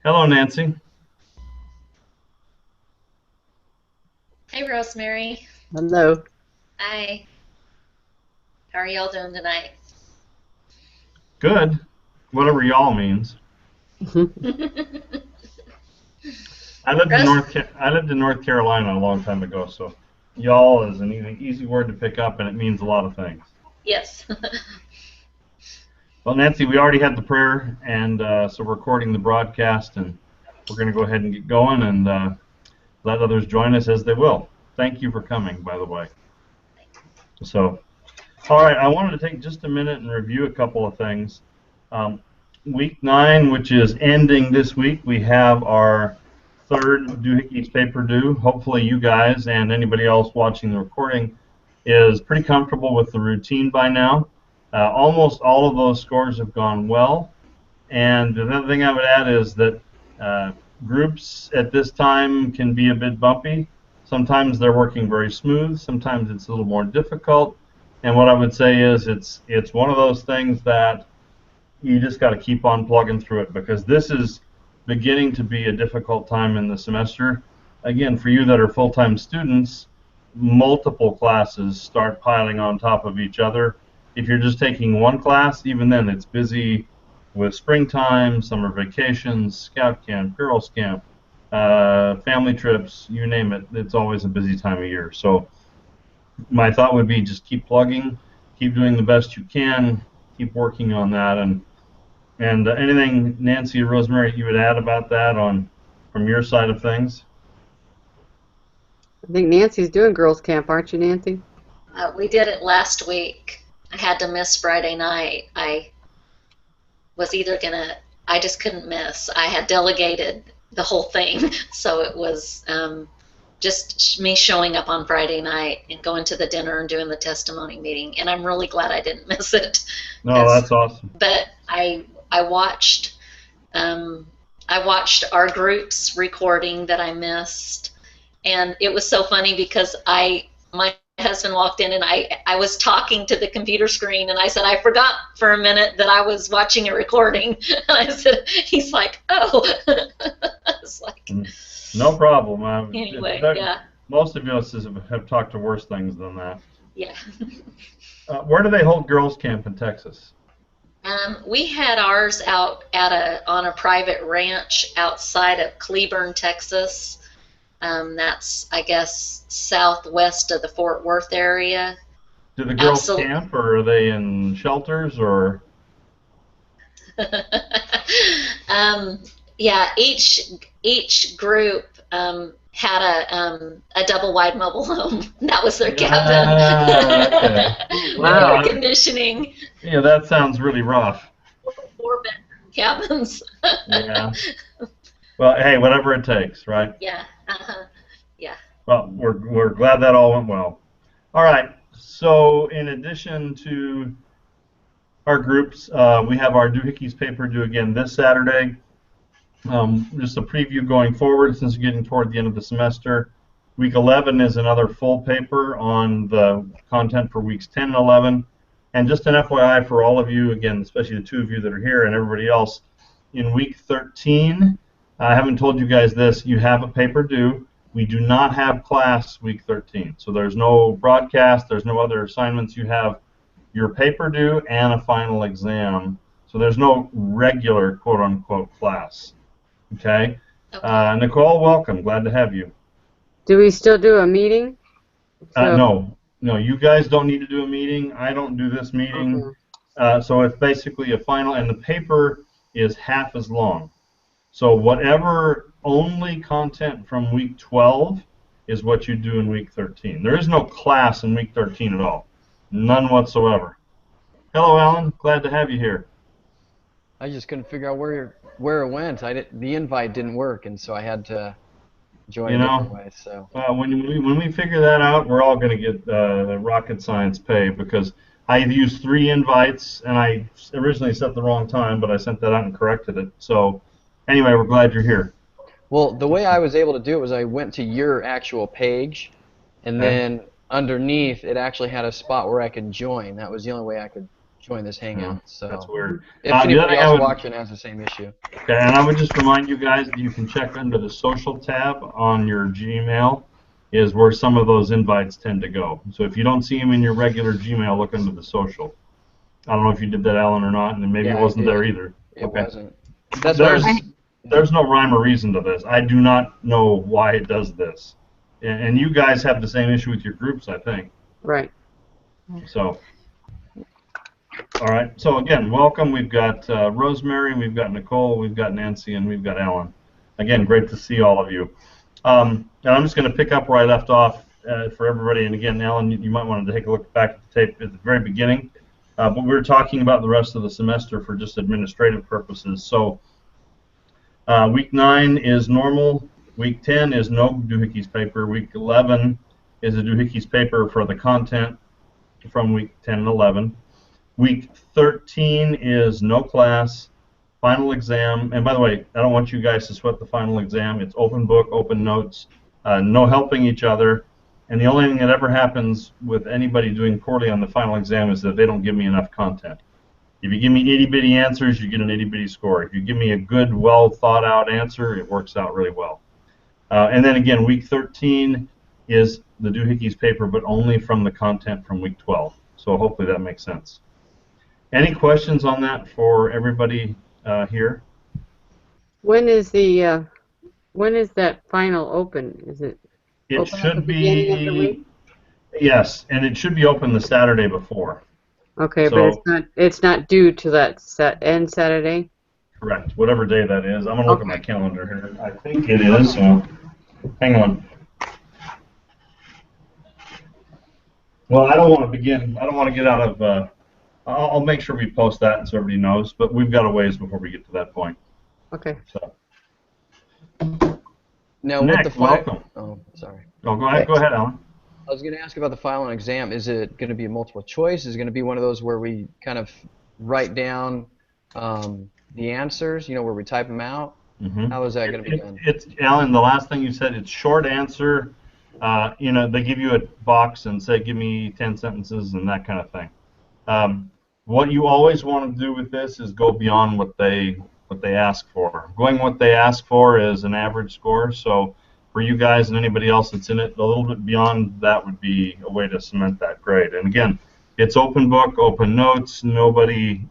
Hello, Nancy. Hey, Rosemary. Hello. Hi. How are y'all doing tonight? Good. Whatever y'all means. Rose? I lived in North Carolina a long time ago, so y'all is an easy word to pick up, and it means a lot of things. Yes. Well, Nancy, we already had the prayer, and so we're recording the broadcast, and we're going to go ahead and get going and let others join us as they will. Thank you for coming, by the way. So, all right, I wanted to take just a minute and review a couple of things. Um, week 9, which is ending this week, we have our third doohickeys paper due. Hopefully you guys and anybody else watching the recording is pretty comfortable with the routine by now. Almost all of those scores have gone well. And another thing I would add is that uh, groups at this time can be a bit bumpy. Sometimes they're working very smooth. Sometimes it's a little more difficult. And what I would say is it's one of those things that you just got to keep on plugging through it, because this is beginning to be a difficult time in the semester. Again, for you that are full-time students, multiple classes start piling on top of each other. If you're just taking one class, even then it's busy with springtime, summer vacations, scout camp, girls camp, family trips, you name it. It's always a busy time of year. So my thought would be just keep plugging, keep doing the best you can, keep working on that, and anything, Nancy or Rosemary, you would add about that on from your side of things? I think Nancy's doing girls' camp, aren't you, Nancy? We did it last week. I had to miss Friday night. I was either gonna, I just couldn't miss. I had delegated the whole thing, so it was just me showing up on Friday night and going to the dinner and doing the testimony meeting. And I'm really glad I didn't miss it, No, because, that's awesome. but I watched um, I watched our group's recording that I missed, and it was so funny because my husband walked in and I was talking to the computer screen and I said I forgot for a minute that I was watching a recording. And I said, he's like, oh. It's like, No problem. anyway, yeah, Most of us have talked to worse things than that. yeah. Where do they hold girls' camp in Texas? We had ours out at on a private ranch outside of Cleburne, Texas. That's, I guess, southwest of the Fort Worth area. Do the girls Absolutely. camp, or are they in shelters, or? um, yeah, each group had a double wide mobile home. That was their cabin. Okay. With air Wow. conditioning, Yeah, that sounds really rough. four bedroom cabins. Yeah. Well, hey, whatever it takes, right? Yeah, yeah. Well, we're glad that all went well. All right. So, in addition to our groups, we have our doohickeys paper due again this Saturday. Just a preview going forward, since we're getting toward the end of the semester. Week 11 is another full paper on the content for weeks 10 and 11. And just an FYI for all of you, again, especially the two of you that are here and everybody else, in week 13, I haven't told you guys this, you have a paper due. We do not have class week 13. So there's no broadcast, there's no other assignments. You have your paper due and a final exam. So there's no regular quote-unquote class. Okay. Okay. Nicole, welcome. Glad to have you. Do we still do a meeting? So, No, you guys don't need to do a meeting. I don't do this meeting. okay. So it's basically a final, and the paper is half as long. So whatever only content from week 12 is what you do in week 13. There is no class in week 13 at all. None whatsoever. Hello, Alan. Glad to have you here. I just couldn't figure out where it went. The invite didn't work, and so I had to join You a different know, way. So when we figure that out, we're all going to get rocket science pay, because I used 3 invites, and I originally set the wrong time, but I sent that out and corrected it. So anyway, we're glad you're here. well, the way I was able to do it was I went to your actual page, and Okay. then underneath it actually had a spot where I could join. That was the only way I could join this Hangout. So That's weird. if The other anybody thing I else would, watching has the same issue. okay, and I would just remind you guys that you can check under the social tab on your Gmail is where some of those invites tend to go. So if you don't see them in your regular Gmail, look under the social. I don't know if you did that, Alan, or not, and maybe Yeah, it I wasn't there did. either. It Okay. wasn't. That's why I was, There's no rhyme or reason to this. I do not know why it does this. And you guys have the same issue with your groups, I think. Right. So, all right. So again, welcome. We've got Rosemary, we've got Nicole, we've got Nancy, and we've got Alan. Again, great to see all of you. And I'm just going to pick up where I left off for everybody. And again, Alan, you might want to take a look back at the tape at the very beginning. But we were talking about the rest of the semester for just administrative purposes. So week 9 is normal. Week 10 is no doohickeys paper. Week 11 is a doohickeys paper for the content from week 10 and 11. Week 13 is no class, final exam. And by the way, I don't want you guys to sweat the final exam. It's open book, open notes, no helping each other. And the only thing that ever happens with anybody doing poorly on the final exam is that they don't give me enough content. If you give me itty-bitty answers, you get an itty-bitty score. If you give me a good, well-thought-out answer, it works out really well. And then again, week 13 is the doohickeys paper, but only from the content from week 12. So hopefully that makes sense. Any questions on that for everybody here? When is that final open? Is it It open at the should beginning of the be, week? yes, and it should be open the Saturday before. Okay, So, but it's not due to that end Saturday? correct, whatever day that is. I'm going to look at my Okay. calendar here. I think it is, so hang on. Well, I don't want to get out of, I'll make sure we post that so everybody knows, but we've got a ways before we get to that point. Okay. So, now Nick, with the welcome. Oh, sorry. Oh, go ahead, Alan. I was going to ask about the final exam. Is it going to be a multiple choice? Is it going to be one of those where we kind of write down the answers, where we type them out? Mm-hmm. How is that going to be done? It's Alan. The last thing you said. It's short answer. They give you a box and say, "Give me 10 sentences" and that kind of thing. What you always want to do with this is go beyond what they ask for. Going what they ask for is an average score. So for you guys and anybody else that's in it, a little bit beyond that would be a way to cement that grade. And again, it's open book, open notes. Nobody,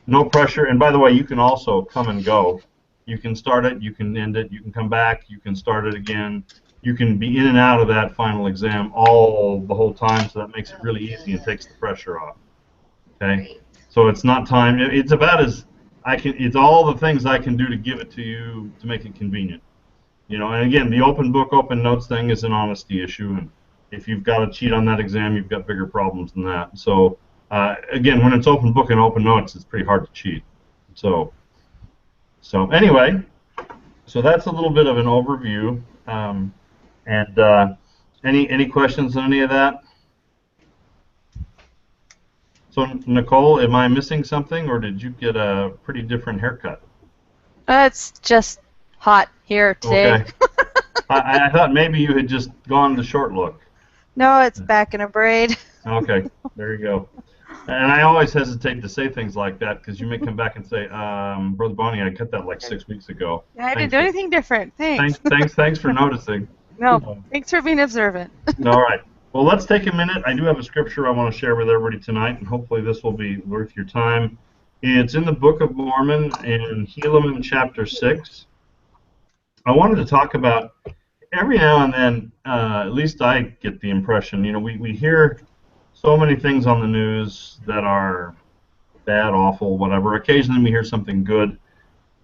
no pressure. And by the way, you can also come and go. You can start it, you can end it, you can come back, you can start it again. You can be in and out of that final exam the whole time, so that makes it really easy and takes the pressure off. Okay, so it's not time. It's about as it's all the things I can do to give it to you to make it convenient. And again, the open book, open notes thing is an honesty issue, and if you've got to cheat on that exam, you've got bigger problems than that. So again, when it's open book and open notes, it's pretty hard to cheat. So anyway, so that's a little bit of an overview. Any questions on any of that? So Nicole, am I missing something, or did you get a pretty different haircut? It's just hot here today. Okay. I thought maybe you had just gone the short look. No, it's back in a braid. Okay, there you go. And I always hesitate to say things like that because you may come back and say, Brother Bonnie, I cut that like 6 weeks ago. Yeah, I didn't do anything different. Thanks. Thanks for noticing. No, thanks for being observant. All right. Well, let's take a minute. I do have a scripture I want to share with everybody tonight, and hopefully this will be worth your time. It's in the Book of Mormon in Helaman chapter 6. I wanted to talk about, every now and then, at least I get the impression, we hear so many things on the news that are bad, awful, whatever. Occasionally we hear something good,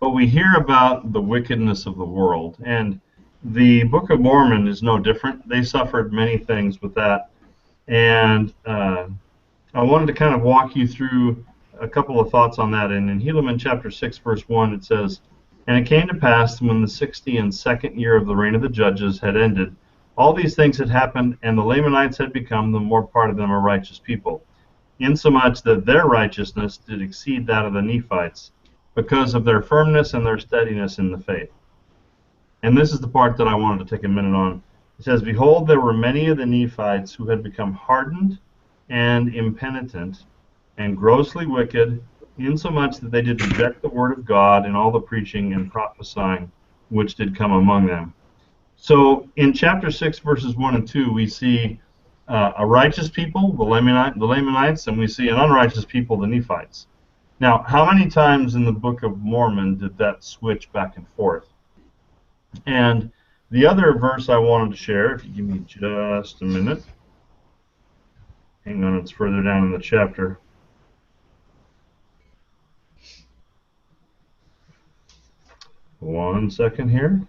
but we hear about the wickedness of the world. And the Book of Mormon is no different. They suffered many things with that. And I wanted to kind of walk you through a couple of thoughts on that. And in Helaman chapter 6, verse 1, it says, "And it came to pass when the 62nd year of the reign of the judges had ended, all these things had happened, and the Lamanites had become the more part of them a righteous people, insomuch that their righteousness did exceed that of the Nephites, because of their firmness and their steadiness in the faith." And this is the part that I wanted to take a minute on. It says, "Behold, there were many of the Nephites who had become hardened and impenitent, and grossly wicked, insomuch that they did reject the word of God in all the preaching and prophesying which did come among them. So in chapter 6, verses 1 and 2, we see a righteous people, the Lamanites, and we see an unrighteous people, the Nephites. Now, how many times in the Book of Mormon did that switch back and forth? And the other verse I wanted to share, if you give me just a minute. Hang on, it's further down in the chapter. One second here.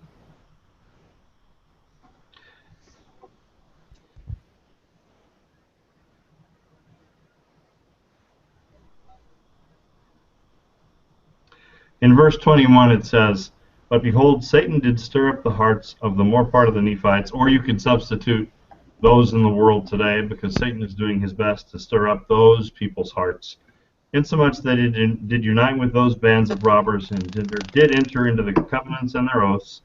In verse 21 it says, "But behold, Satan did stir up the hearts of the more part of the Nephites," or you could substitute those in the world today, because Satan is doing his best to stir up those people's hearts, insomuch that he did unite with those bands of robbers, and did enter into the covenants and their oaths,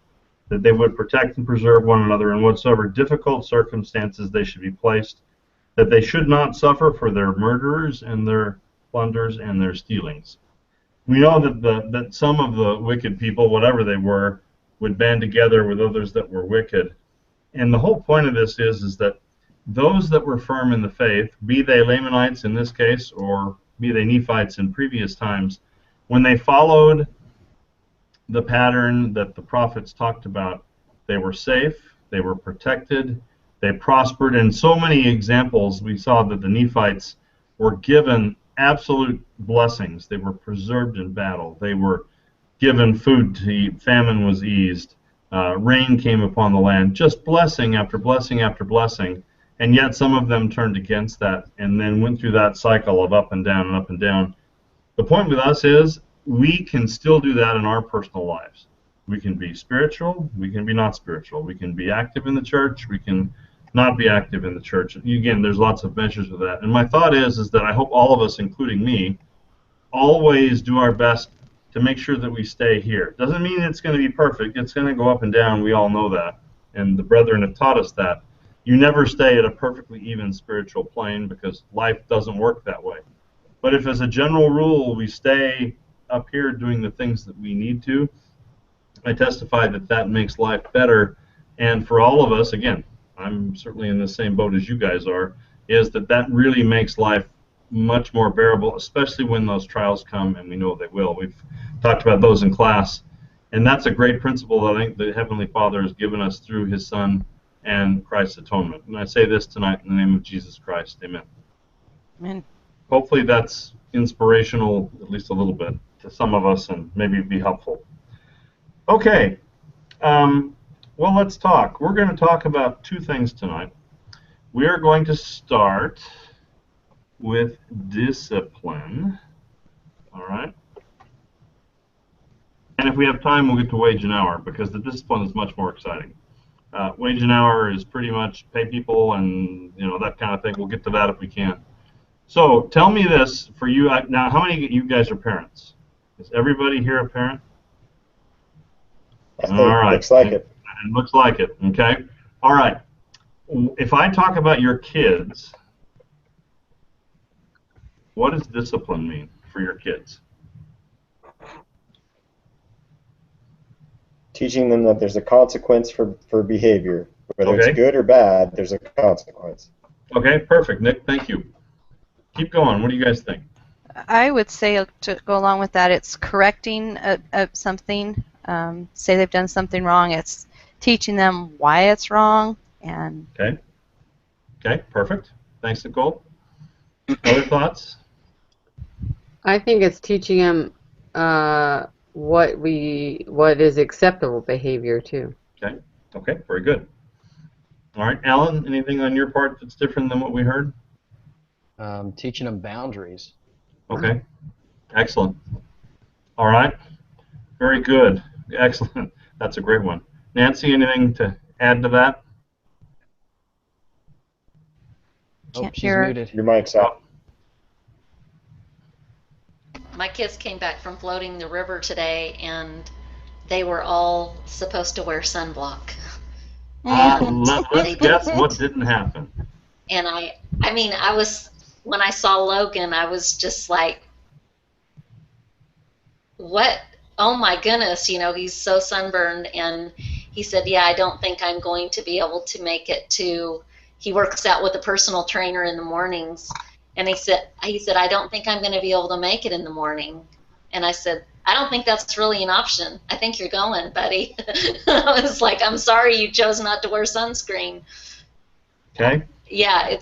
that they would protect and preserve one another in whatsoever difficult circumstances they should be placed, that they should not suffer for their murderers and their plunders and their stealings. We know that some of the wicked people, whatever they were, would band together with others that were wicked. And the whole point of this is that those that were firm in the faith, be they Lamanites in this case, or be they Nephites in previous times, when they followed the pattern that the prophets talked about, they were safe, they were protected, they prospered. And so many examples we saw that the Nephites were given absolute blessings. They were preserved in battle. They were given food to eat. Famine was eased. Rain came upon the land. Just blessing after blessing after blessing. And yet some of them turned against that and then went through that cycle of up and down and up and down. The point with us is we can still do that in our personal lives. We can be spiritual. We can be not spiritual. We can be active in the church. We can not be active in the church. Again, there's lots of measures of that. And my thought is that I hope all of us, including me, always do our best to make sure that we stay here. Doesn't mean it's going to be perfect. It's going to go up and down. We all know that. And the brethren have taught us that. You never stay at a perfectly even spiritual plane, because life doesn't work that way. But if as a general rule we stay up here doing the things that we need to, I testify that that makes life better. And for all of us, again, I'm certainly in the same boat as you guys are, is that really makes life much more bearable, especially when those trials come, and we know they will. We've talked about those in class, and that's a great principle that I think the Heavenly Father has given us through His Son and Christ's atonement. And I say this tonight in the name of Jesus Christ. Amen. Amen. Hopefully that's inspirational, at least a little bit, to some of us, and maybe be helpful. Okay. Well, let's talk. We're going to talk about two things tonight. We are going to start with discipline. All right? And if we have time, we'll get to wage an hour, because the discipline is much more exciting. Wage an hour is pretty much pay people and that kind of thing. We'll get to that if we can. So tell me this for you. Now, how many of you guys are parents? Is everybody here a parent? I think all right. Looks like it. It looks like it. Okay. All right. If I talk about your kids, what does discipline mean for your kids? Teaching them that there's a consequence for behavior. Whether Okay. it's good or bad, there's a consequence. Okay, perfect, Nick. Thank you. Keep going. What do you guys think? I would say, to go along with that, it's correcting something. Say they've done something wrong. It's teaching them why it's wrong. And Okay. Okay, perfect. Thanks, Nicole. Other thoughts? I think it's teaching them what is acceptable behavior too. Okay. Okay, very good. All right, Alan, anything on your part that's different than what we heard? Teaching them boundaries. Okay. Excellent. All right. Very good. Excellent. That's a great one. Nancy, anything to add to that? Oh, Can't she's hear. muted. Your mic's out. My kids came back from floating the river today, and they were all supposed to wear sunblock. And Let's they guess didn't. what didn't happen. And I mean, I was when I saw Logan, I was just like, what? Oh my goodness, he's so sunburned. And he said, yeah, I don't think I'm going to be able to make it to, he works out with a personal trainer in the mornings. And he said, I don't think I'm going to be able to make it in the morning. And I said, I don't think that's really an option. I think you're going, buddy. I was like, I'm sorry you chose not to wear sunscreen. Okay. Yeah,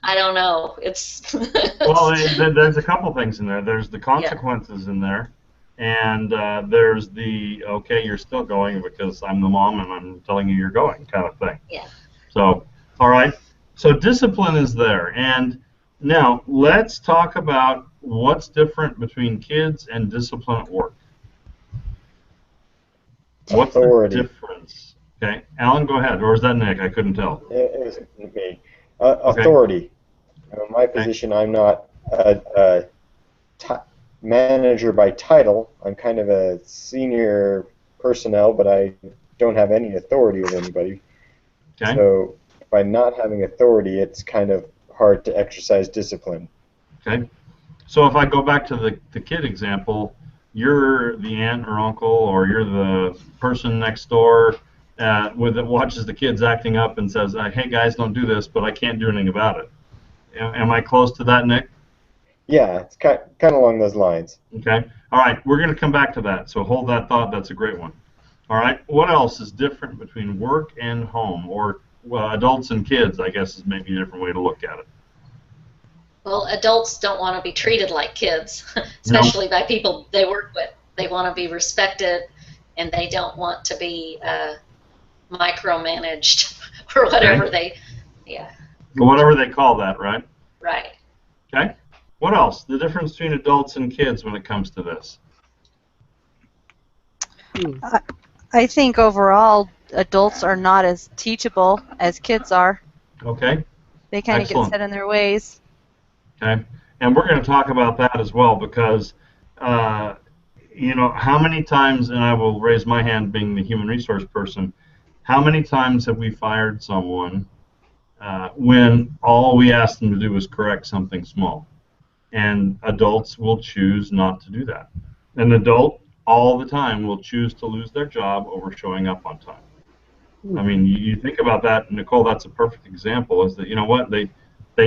I don't know. Well, there's a couple things in there. There's the consequences in there, and there's the, okay, you're still going because I'm the mom and I'm telling you you're going kind of thing. Yeah. So, all right. So discipline is there. And now let's talk about what's different between kids and discipline at work. What's Authority. the difference? Okay. Alan, go ahead. Or is that Nick? I couldn't tell. It was me. Authority. In my position, I'm not a manager by title. I'm kind of a senior personnel, but I don't have any authority with anybody. Okay. So by not having authority, it's kind of hard to exercise discipline. Okay. So if I go back to the kid example, you're the aunt or uncle, or you're the person next door that watches the kids acting up and says, hey guys, don't do this, but I can't do anything about it. Am I close to that, Nick? Yeah, it's kind of along those lines. Okay. All right. We're going to come back to that. So hold that thought. That's a great one. All right. What else is different between work and home, or adults and kids? I guess is maybe a different way to look at it. Well, adults don't want to be treated like kids, especially by people they work with. They want to be respected, and they don't want to be micromanaged or whatever Whatever they call that, right? Right. Okay. What else? The difference between adults and kids when it comes to this? I think overall adults are not as teachable as kids are. Okay. They kind of get set in their ways. Okay. And we're going to talk about that as well because, how many times, and I will raise my hand being the human resource person, how many times have we fired someone when all we asked them to do was correct something small? And adults will choose not to do that. An adult all the time will choose to lose their job over showing up on time. I mean, you think about that, Nicole, that's a perfect example, is that, you know what, they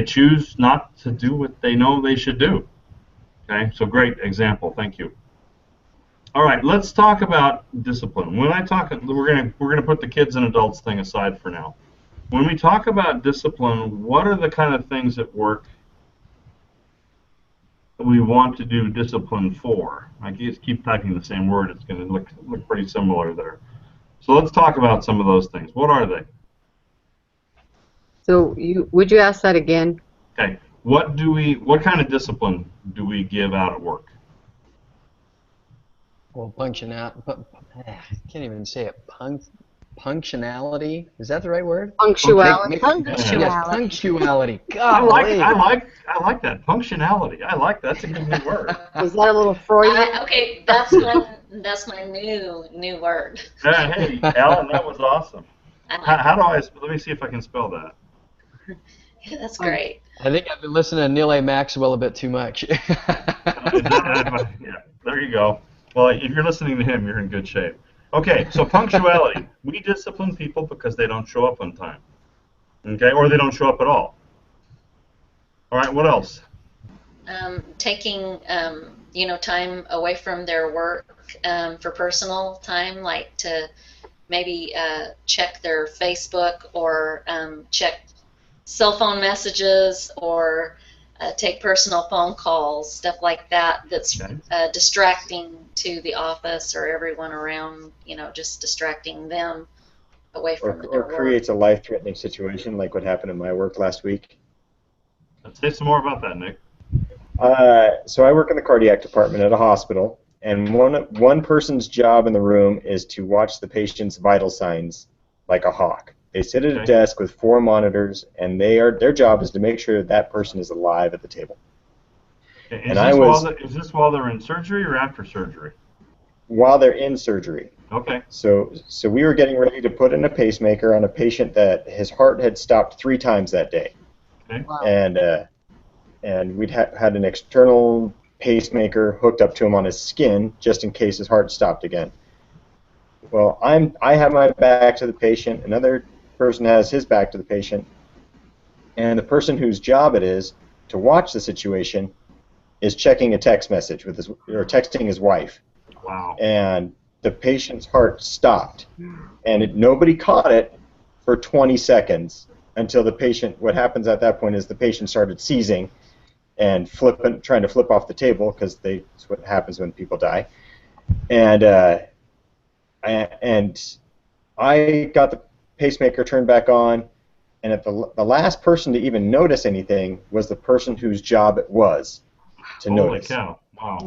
choose not to do what they know they should do. Okay, so great example, thank you. All right, let's talk about discipline. When I talk, we're gonna put the kids and adults thing aside for now. When we talk about discipline, what are the kind of things at work we want to do discipline for? I just keep typing the same word. It's going to look pretty similar there. So let's talk about some of those things. What are they? So would you ask that again? Okay. What kind of discipline do we give out at work? Well, I can't even say it. Punctuality, is that the right word? Punctuality. Yes, punctuality. God, I like that. Punctionality. I like that. That's a good new word. Was that a little Freudian? Okay, that's my new word. Hey, Alan, that was awesome. How do I? Let me see if I can spell that. Yeah, that's great. I think I've been listening to Neil A. Maxwell a bit too much. Yeah, there you go. Well, if you're listening to him, you're in good shape. Okay, so punctuality. We discipline people because they don't show up on time. Okay, or they don't show up at all. All right, what else? Taking time away from their work for personal time, like to maybe check their Facebook or check cell phone messages or take personal phone calls, stuff like that. That's distracting to the office or everyone around. Just distracting them away from their work. Or creates a life-threatening situation, like what happened in my work last week. Let's say some more about that, Nick. So I work in the cardiac department at a hospital, and one person's job in the room is to watch the patient's vital signs like a hawk. They sit at a desk with 4 monitors, and their job is to make sure that person is alive at the table. Is this while they're in surgery or after surgery? While they're in surgery. Okay. So we were getting ready to put in a pacemaker on a patient that his heart had stopped 3 times that day. Okay. And and we'd had an external pacemaker hooked up to him on his skin just in case his heart stopped again. Well, I have my back to the patient, another person has his back to the patient, and the person whose job it is to watch the situation is checking a text message with or texting his wife. Wow. And the patient's heart stopped, and nobody caught it for 20 seconds until the patient. What happens at that point is the patient started seizing and trying to flip off the table because that's what happens when people die. And I got the pacemaker turned back on, and at the last person to even notice anything was the person whose job it was to notice. Holy cow! Wow.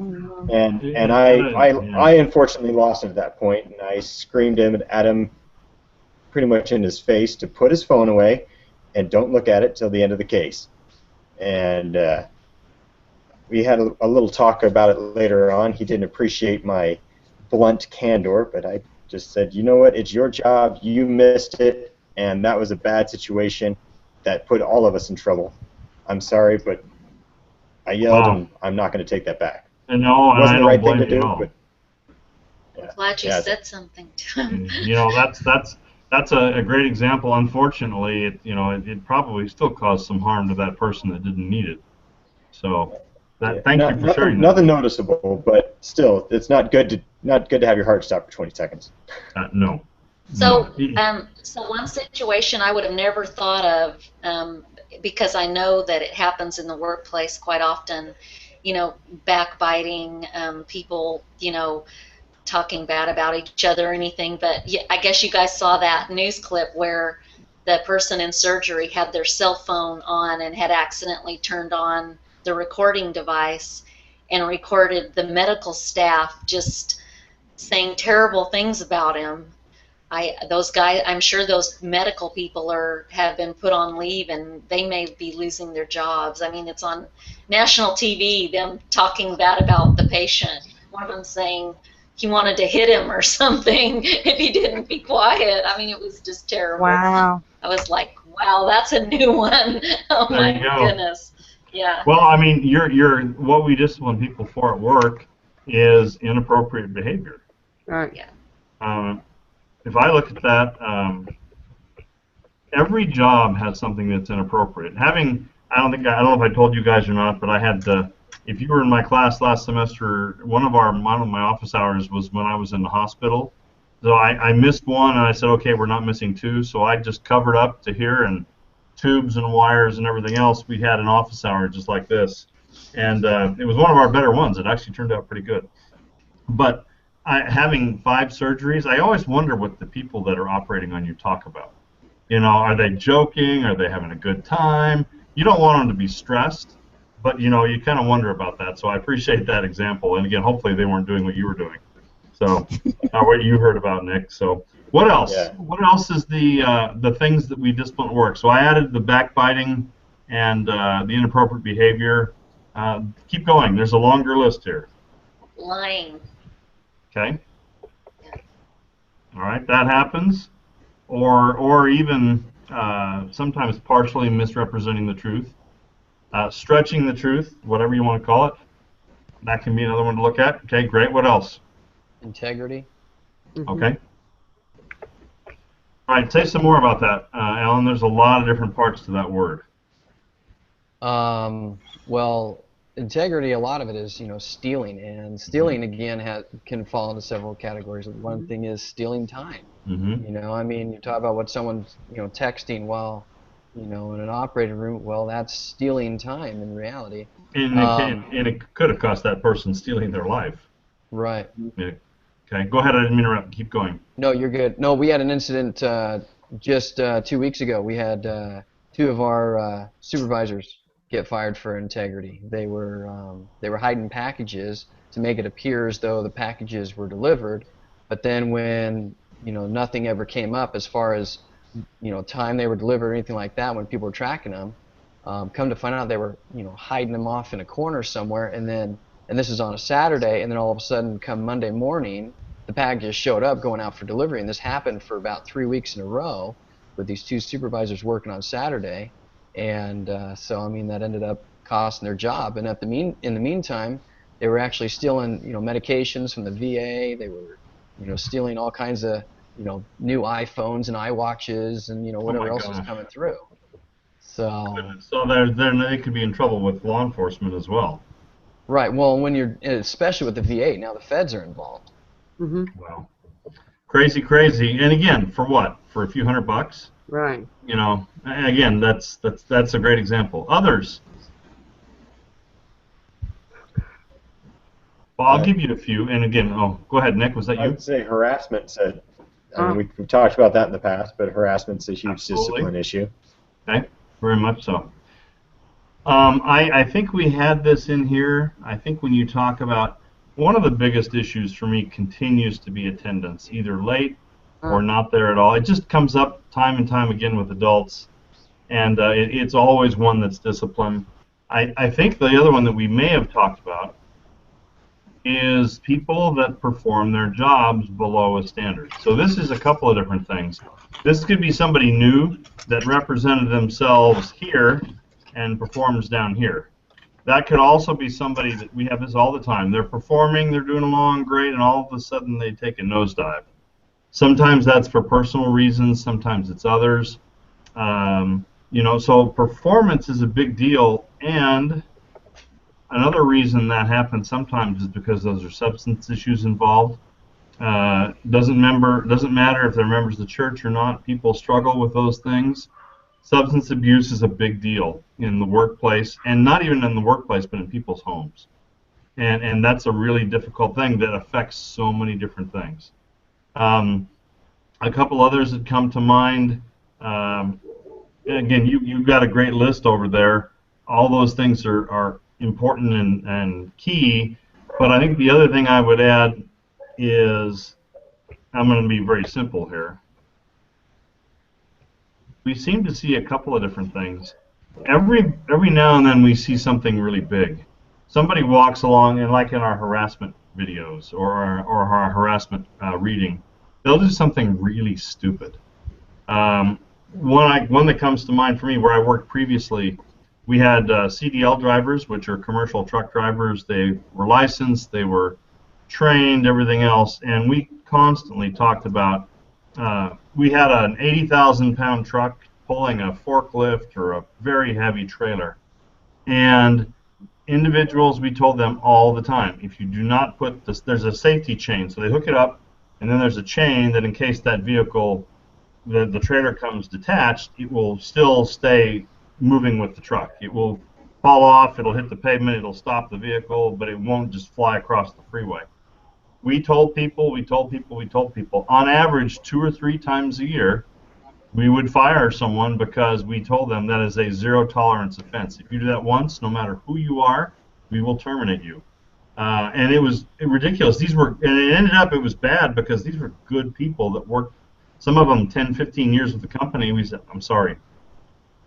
And I unfortunately lost him at that point, and I screamed at him pretty much in his face to put his phone away and don't look at it till the end of the case. And we had a little talk about it later on. He didn't appreciate my blunt candor, but I just said, you know what, it's your job, you missed it, and that was a bad situation that put all of us in trouble. I'm sorry, but I yelled, and I'm not going to take that back. No, and I don't blame you at all. Yeah. Glad you said something to him. You know, that's a great example. Unfortunately, it probably still caused some harm to that person that didn't need it. So, thank you for sharing that. Nothing noticeable, but still, it's not good to have your heart stop for 20 seconds. No. So, so one situation I would have never thought of, because I know that it happens in the workplace quite often, backbiting, people, talking bad about each other or anything, but I guess you guys saw that news clip where the person in surgery had their cell phone on and had accidentally turned on the recording device and recorded the medical staff just saying terrible things about him. Those guys, I'm sure those medical people have been put on leave and they may be losing their jobs. I mean, it's on national TV, them talking bad about the patient. One of them saying he wanted to hit him or something if he didn't be quiet. I mean, it was just terrible. Wow. I was like, wow, that's a new one. Oh my goodness. Yeah. Well, I mean, what we discipline people for at work is inappropriate behavior. Right. Yeah. If I look at that, every job has something that's inappropriate. I don't know if I told you guys or not, but I had if you were in my class last semester, one of my office hours was when I was in the hospital. So I missed one, and I said, okay, we're not missing two. So I just covered up to here, and tubes and wires and everything else. We had an office hour just like this, and it was one of our better ones. It actually turned out pretty good. But having 5 surgeries, I always wonder what the people that are operating on you talk about. Are they joking? Are they having a good time? You don't want them to be stressed, but you kind of wonder about that. So I appreciate that example. And again, hopefully they weren't doing what you were doing. So what you heard about, Nick. So what else? Yeah. What else is the things that we discipline at work? So I added the backbiting and the inappropriate behavior. Keep going. There's a longer list here. Lying. Okay. All right, that happens, or even sometimes partially misrepresenting the truth, stretching the truth, whatever you want to call it. That can be another one to look at. Okay, great. What else? Integrity. Okay. All right, say some more about that, Alan. There's a lot of different parts to that word. Well, integrity, a lot of it is, stealing, and stealing again can fall into several categories. One thing is stealing time. I mean, you talk about what someone's, texting while, in an operating room. Well, that's stealing time in reality. And it could have cost that person stealing their life. Right. Yeah. Okay, go ahead. I didn't interrupt. Keep going. No, you're good. No, we had an incident just 2 weeks ago. We had 2 of our supervisors get fired for integrity. They were hiding packages to make it appear as though the packages were delivered, but then when nothing ever came up as far as time they were delivered or anything like that, when people were tracking them, come to find out they were hiding them off in a corner somewhere, and this is on a Saturday, and then all of a sudden come Monday morning the packages showed up going out for delivery, and this happened for about 3 weeks in a row with these 2 supervisors working on Saturday. And so, I mean, that ended up costing their job. And in the meantime, they were actually stealing, medications from the VA. They were, stealing all kinds of, new iPhones and iWatches and Oh whatever my else was gosh. coming through. So So they could be in trouble with law enforcement as well. right. Well, especially with the VA, now the feds are involved. Hmm. Wow. Crazy, crazy. And again, for what? For a few $100? Right. Again, that's a great example. Others. Well, I'll give you a few. And again, go ahead, Nick. Was that I you? would say harassment's I Oh. mean, we've talked about that in the past, but harassment's a huge Absolutely. discipline issue. Okay, very much so. I think we had this in here. I think when you talk about one of the biggest issues for me continues to be attendance, either late or not there at all. It just comes up time and time again with adults, and it's always one that's discipline. I think the other one that we may have talked about is people that perform their jobs below a standard. So this is a couple of different things. This could be somebody new that represented themselves here and performs down here. That could also be somebody that we have this all the time. They're performing, they're doing along great, and all of a sudden they take a nosedive. Sometimes that's for personal reasons, sometimes it's others. So performance is a big deal, and another reason that happens sometimes is because those are substance issues involved. Doesn't matter if they're members of the church or not. People struggle with those things. Substance abuse is a big deal in the workplace, and not even in the workplace, but in people's homes. And that's a really difficult thing that affects so many different things. A couple others that come to mind. Again, you've got a great list over there. All those things are important and key, but I think the other thing I would add is, I'm going to be very simple here. We seem to see a couple of different things. Every now and then we see something really big. Somebody walks along, and like in our harassment videos or our harassment reading, they'll do something really stupid. One that comes to mind for me, where I worked previously, we had CDL drivers, which are commercial truck drivers. They were licensed, they were trained, everything else, and we constantly talked about, we had an 80,000-pound truck pulling a forklift or a very heavy trailer. And individuals, we told them all the time, if you do not put this, there's a safety chain, so they hook it up, and then there's a chain that in case that vehicle, the trailer comes detached, it will still stay moving with the truck. It will fall off, it'll hit the pavement, it'll stop the vehicle, but it won't just fly across the freeway. We told people, on average 2 or 3 times a year, we would fire someone because we told them that is a zero-tolerance offense. If you do that once, no matter who you are, we will terminate you. And it was ridiculous. And it ended up, it was bad because these were good people that worked, some of them 10, 15 years with the company. We said, I'm sorry.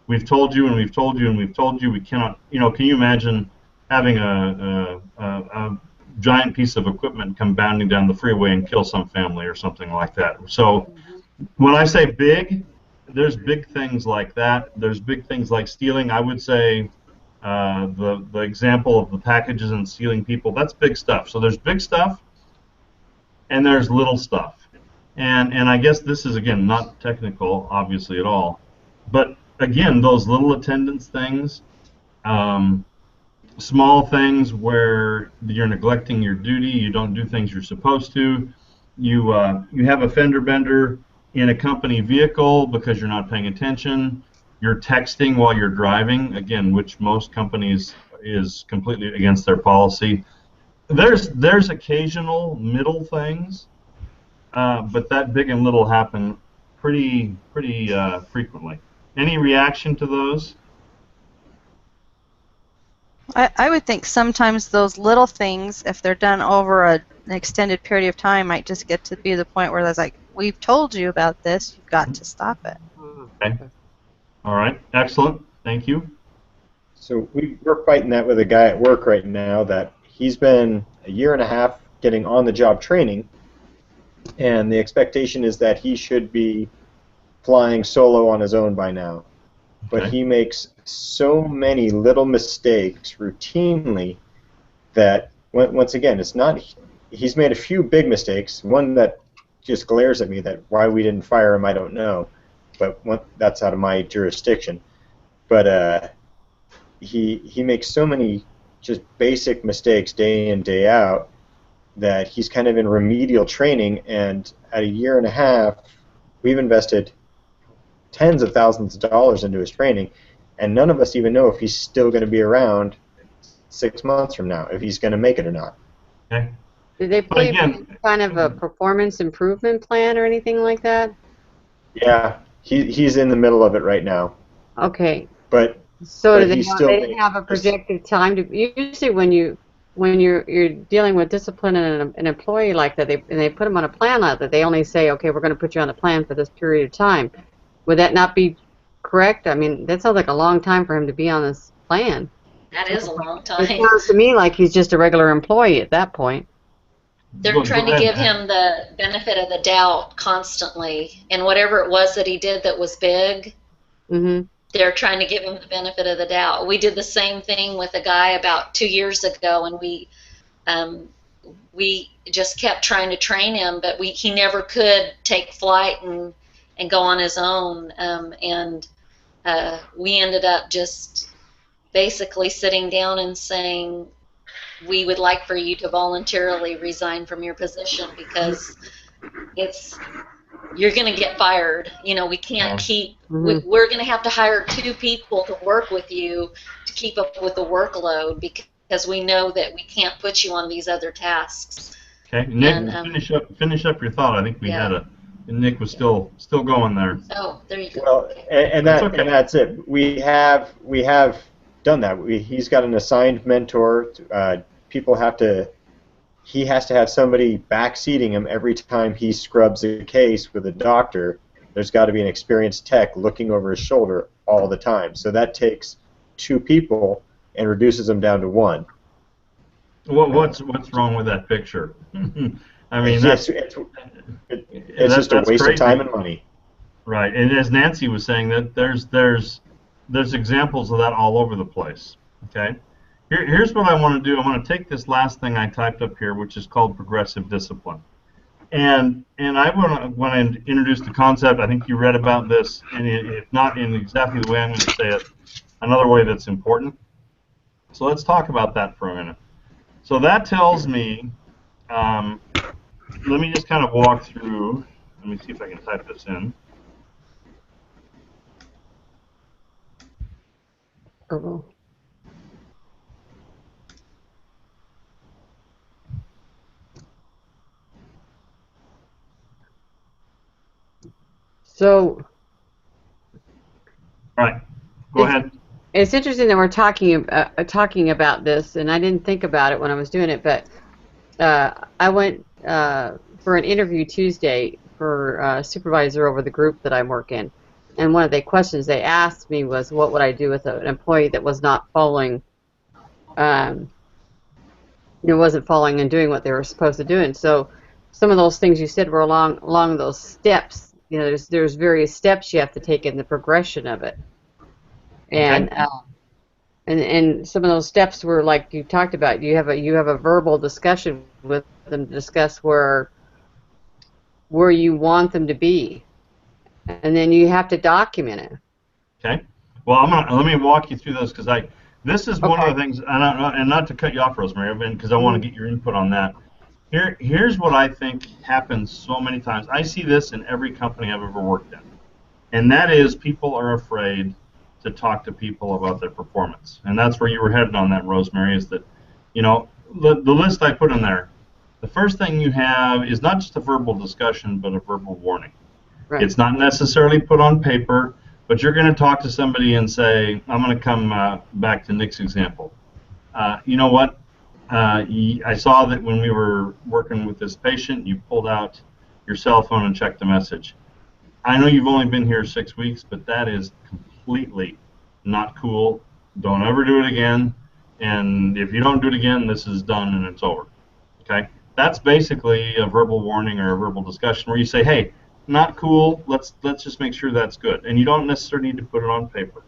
We've told you and we've told you and we've told you we cannot, can you imagine having a giant piece of equipment come bounding down the freeway and kill some family or something like that? So when I say big, there's big things like that. There's big things like stealing. I would say the example of the packages and stealing people, that's big stuff. So there's big stuff and there's little stuff. And I guess this is, again, not technical, obviously, at all. But, again, those little attendance things, small things where you're neglecting your duty, you don't do things you're supposed to, you have a fender bender in a company vehicle because you're not paying attention, you're texting while you're driving, again, which most companies is completely against their policy. There's occasional middle things, but that big and little happen pretty frequently. Any reaction to those? I would think sometimes those little things, if they're done over an extended period of time, might just get to be the point where there's like, we've told you about this, you've got to stop it. Okay. All right. Excellent. Thank you. So we're fighting that with a guy at work right now that he's been a year and a half getting on-the-job training, and the expectation is that he should be flying solo on his own by now. but Okay. he makes so many little mistakes routinely that, once again, it's not. He's made a few big mistakes. One that just glares at me, that why we didn't fire him, I don't know, but that's out of my jurisdiction. But he makes so many just basic mistakes day in, day out, that he's kind of in remedial training, and at a year and a half, we've invested tens of thousands of dollars into his training, and none of us even know if he's still going to be around 6 months from now, if he's going to make it or not. Okay. Did they But put again, kind of a performance improvement plan or anything like that? Yeah, he's in the middle of it right now, Okay. but So do he still they makes have a projected time to usually when you're dealing with discipline in an employee like that, they put them on a plan like that, they only say, okay, we're going to put you on a plan for this period of time. Would that not be correct? I mean, that sounds like a long time for him to be on this plan. That is a long It time. sounds to me like he's just a regular employee at that point. They're go trying to ahead. give him the benefit of the doubt constantly, and whatever it was that he did that was big, Mm-hmm. they're trying to give him the benefit of the doubt. We did the same thing with a guy about 2 years ago, and we just kept trying to train him, but he never could take flight and go on his own, and we ended up just basically sitting down and saying, we would like for you to voluntarily resign from your position, because you're going to get fired. You know, we can't keep, we're going to have to hire 2 people to work with you to keep up with the workload, because we know that we can't put you on these other tasks. Okay, Nick, And, finish up your thought. I think we had Nick was still going there. Oh, there you go. Well, and that's it. We have done that. He's got an assigned mentor. He has to have somebody backseating him every time he scrubs a case with a doctor. There's got to be an experienced tech looking over his shoulder all the time. So that takes 2 people and reduces them down to 1. What's wrong with that picture? I mean, it's just a waste of time and money. Right, and as Nancy was saying, that there's examples of that all over the place. Okay, here's what I want to do. I want to take this last thing I typed up here, which is called progressive discipline, and I want to introduce the concept. I think you read about this, and if not in exactly the way I'm going to say it, another way that's important. So let's talk about that for a minute. So that tells me, let me just kind of walk through. Let me see if I can type this in. Oh. So, All right, go ahead. It's interesting that we're talking about this, and I didn't think about it when I was doing it, but I went for an interview Tuesday for a supervisor over the group that I work in, and one of the questions they asked me was, what would I do with an employee that was not following, wasn't following and doing what they were supposed to do? And so some of those things you said were along those steps. There's various steps you have to take in the progression of it. And and some of those steps were like you talked about. You have a verbal discussion with them to discuss where you want them to be, and then you have to document it. Okay. Well, let me walk you through this, because this is one of the things, and not to cut you off, Rosemary, because I want to get your input on that. Here's what I think happens so many times. I see this in every company I've ever worked in, and that is people are afraid to talk to people about their performance. And that's where you were heading on that, Rosemary, is that, the list I put in there, the first thing you have is not just a verbal discussion, but a verbal warning. Right. It's not necessarily put on paper, but you're going to talk to somebody and say, I'm going to come back to Nick's example. You know what? I saw that when we were working with this patient, you pulled out your cell phone and checked the message. I know you've only been here 6 weeks, but that is completely not cool. Don't ever do it again. And if you don't do it again, this is done and it's over. Okay? That's basically a verbal warning or a verbal discussion where you say, hey, not cool. Let's just make sure that's good. And you don't necessarily need to put it on paper.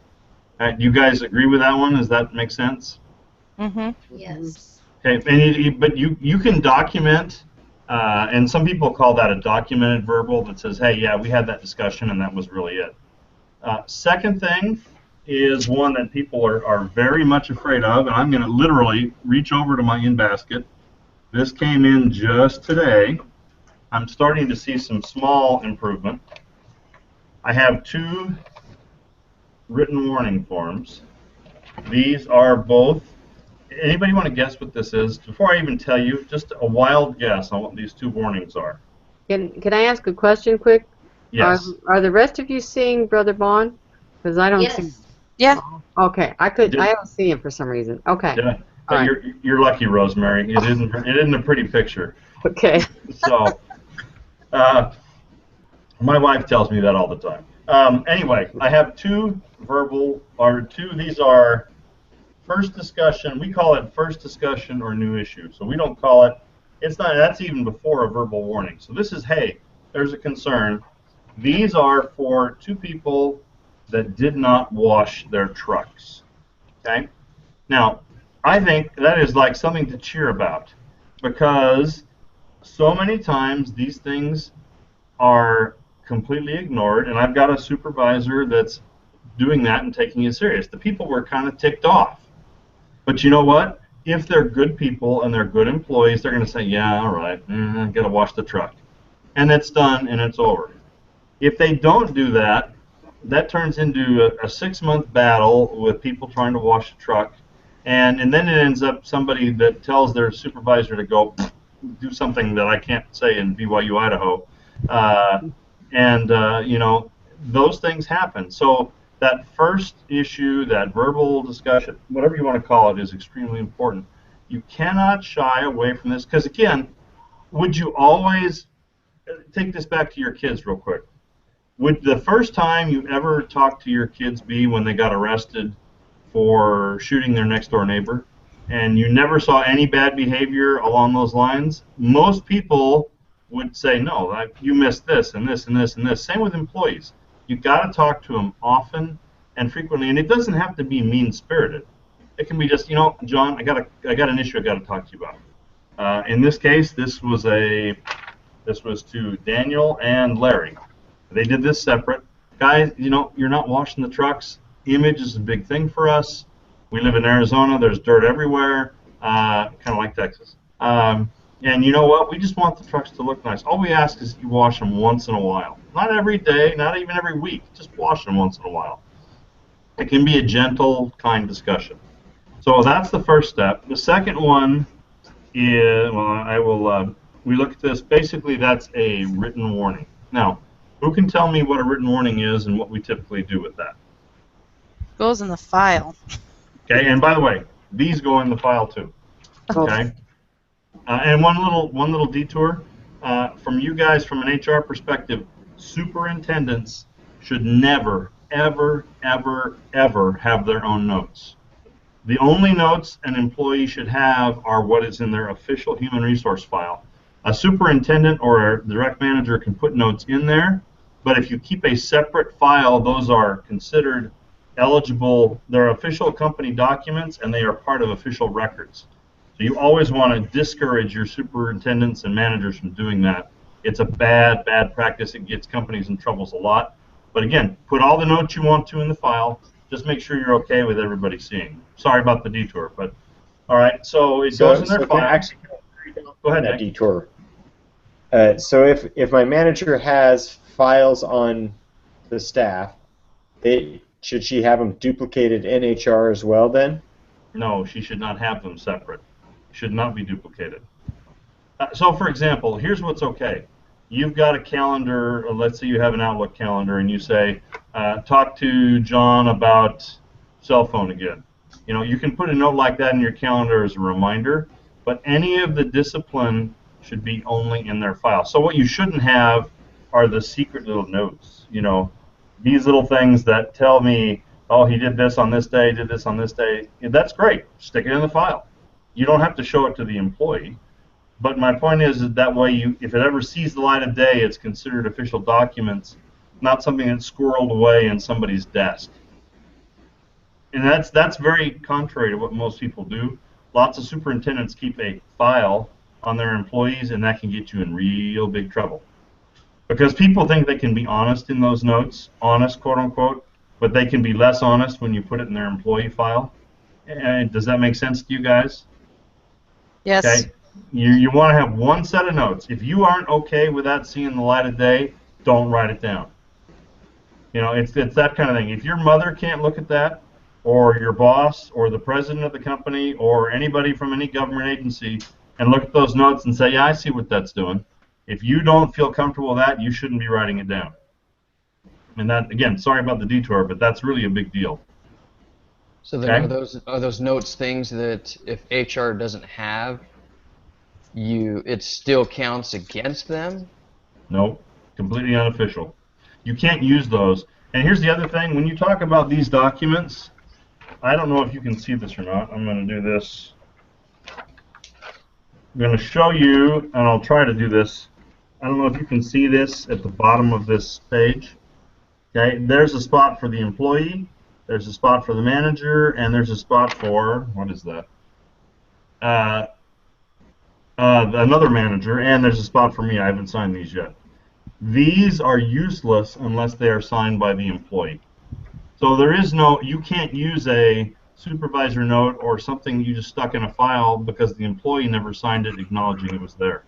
You guys agree with that one? Does that make sense? Mm-hmm. Yes. Okay, but you can document, and some people call that a documented verbal that says, hey, yeah, we had that discussion and that was really it. Second thing is one that people are very much afraid of, and I'm going to literally reach over to my in-basket. This came in just today. I'm starting to see some small improvement. I have 2 written warning forms. These are both. Anybody want to guess what this is? Before I even tell you, just a wild guess on what these 2 warnings are. Can I ask a question quick? Yes. Are the rest of you seeing Brother Bond? Because I don't see him. Yes. Yeah. Okay, I don't see him for some reason. Okay. Yeah. All right. You're lucky, Rosemary. It isn't a pretty picture. Okay. So, my wife tells me that all the time. Anyway, I have 2 these are first discussion. We call it first discussion or new issue. So we don't call it, that's even before a verbal warning. So this is, hey, there's a concern. These are for 2 people that did not wash their trucks. Okay? Now, I think that is like something to cheer about, because so many times these things are completely ignored, and I've got a supervisor that's doing that and taking it serious. The people were kind of ticked off. But you know what? If they're good people and they're good employees, they're going to say, yeah, all right, got to wash the truck. And it's done and it's over. If they don't do that, that turns into a 6-month battle with people trying to wash the truck. And then it ends up somebody that tells their supervisor to go do something that I can't say in BYU, Idaho. Those things happen. So that first issue, that verbal discussion, whatever you want to call it, is extremely important. You cannot shy away from this, because, again, would you always take this back to your kids real quick? Would the first time you ever talk to your kids be when they got arrested for shooting their next door neighbor, and you never saw any bad behavior along those lines? Most people would say, no, you missed this and this and this and this. Same with employees. You got to talk to them often and frequently, and it doesn't have to be mean-spirited. It can be just, John, I got an issue I got to talk to you about. In this case, this was to Daniel and Larry. They did this separate. Guys, you're not washing the trucks. Image is a big thing for us. We live in Arizona. There's dirt everywhere, kind of like Texas. And you know what? We just want the trucks to look nice. All we ask is you wash them once in a while. Not every day, not even every week. Just wash them once in a while. It can be a gentle, kind discussion. So that's the first step. The second one is, we look at this. Basically, that's a written warning. Now, who can tell me what a written warning is and what we typically do with that? Goes in the file. Okay, and by the way, these go in the file too. Okay. And one little detour from you guys, from an HR perspective, superintendents should never, ever, ever, ever have their own notes. The only notes an employee should have are what is in their official human resource file. A superintendent or a direct manager can put notes in there, but if you keep a separate file, those are considered eligible. They're official company documents, and they are part of official records. So you always want to discourage your superintendents and managers from doing that. It's a bad practice. It gets companies in troubles a lot. But again, put all the notes you want to in the file. Just make sure you're okay with everybody seeing. Sorry about the detour, but all right. So it goes in their file. Actually, go ahead, that Nick. detour. So if my manager has files on the staff, should she have them duplicated in HR as well then? No, she should not have them separate. Should not be duplicated. So, for example, here's what's okay. You've got a calendar. Let's say you have an Outlook calendar, and you say, talk to John about cell phone again. You can put a note like that in your calendar as a reminder, but any of the discipline should be only in their file. So what you shouldn't have are the secret little notes. These little things that tell me, oh, he did this on this day, did this on this day. That's great. Stick it in the file. You don't have to show it to the employee. But my point is that way, if it ever sees the light of day, it's considered official documents, not something that's squirreled away in somebody's desk. And that's very contrary to what most people do. Lots of superintendents keep a file on their employees, and that can get you in real big trouble. Because people think they can be honest in those notes, honest, quote unquote, but they can be less honest when you put it in their employee file. And does that make sense to you guys? Yes. Okay. You want to have one set of notes. If you aren't okay with that seeing the light of day, don't write it down. You know, it's that kind of thing. If your mother can't look at that, or your boss, or the president of the company, or anybody from any government agency, and look at those notes and say, yeah, I see what that's doing. If you don't feel comfortable with that, you shouldn't be writing it down. And that, again, sorry about the detour, but that's really a big deal. So then Okay? are those notes things that if HR doesn't have, it still counts against them? Nope, completely unofficial. You can't use those. And here's the other thing. When you talk about these documents, I don't know if you can see this or not. I'm going to do this. I'm going to show you, and I'll try to do this. I don't know if you can see this at the bottom of this page. Okay, there's a spot for the employee, there's a spot for the manager, and there's a spot for, what is that? Another manager, and there's a spot for me. I haven't signed these yet. These are useless unless they are signed by the employee. So there is no, you can't use a supervisor note or something you just stuck in a file because the employee never signed it acknowledging it was there.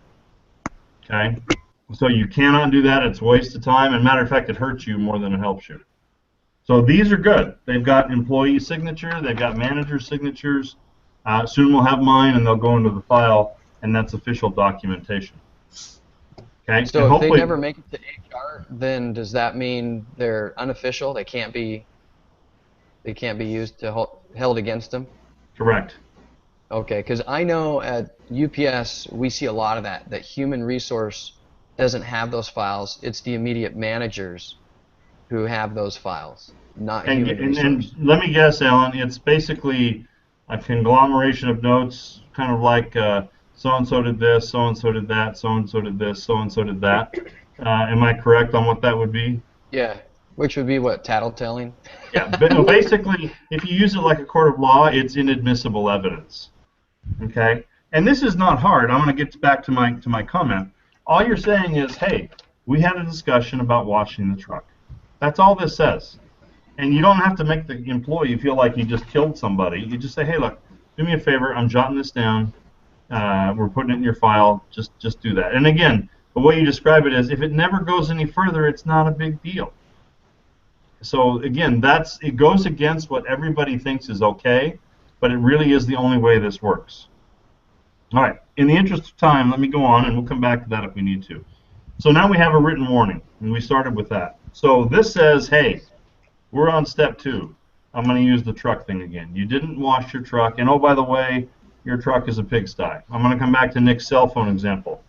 Okay? So you cannot do that. It's a waste of time. And matter of fact, it hurts you more than it helps you. So these are good. They've got employee signature. They've got manager signatures. Soon we'll have mine, and they'll go into the file, and that's official documentation. Okay. So and if they never make it to HR, then does that mean they're unofficial? They can't be used to held against them? Correct. Okay, because I know at UPS we see a lot of that human resource doesn't have those files. It's the immediate managers who have those files, not human resource. And let me guess, Alan, it's basically a conglomeration of notes, kind of like so-and-so did this, so-and-so did that, so-and-so did this, so-and-so did that. Am I correct on what that would be? Yeah, which would be what, tattletelling? Yeah, but basically, if you use it like a court of law, it's inadmissible evidence. Okay? And this is not hard. I'm going to get back to my comment. All you're saying is, hey, we had a discussion about washing the truck. That's all this says. And you don't have to make the employee feel like he just killed somebody. You just say, hey, look, do me a favor. I'm jotting this down. We're putting it in your file. Just do that. And again, the way you describe it is, if it never goes any further, it's not a big deal. So again, it goes against what everybody thinks is okay, but it really is the only way this works. All right. In the interest of time, let me go on, and we'll come back to that if we need to. So now we have a written warning, and we started with that. So this says, hey, we're on step 2. I'm going to use the truck thing again. You didn't wash your truck, and oh, by the way, your truck is a pigsty. I'm going to come back to Nick's cell phone example.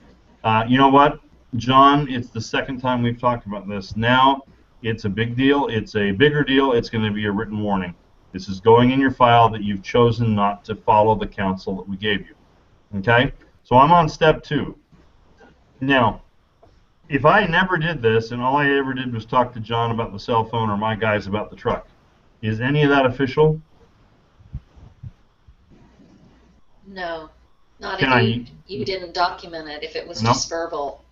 You know what, John, it's the second time we've talked about this. Now it's a big deal. It's a bigger deal. It's going to be a written warning. This is going in your file that you've chosen not to follow the counsel that we gave you. Okay? So I'm on step 2. Now, if I never did this and all I ever did was talk to John about the cell phone or my guys about the truck, is any of that official? No, not Can if you didn't document it, if it was just verbal.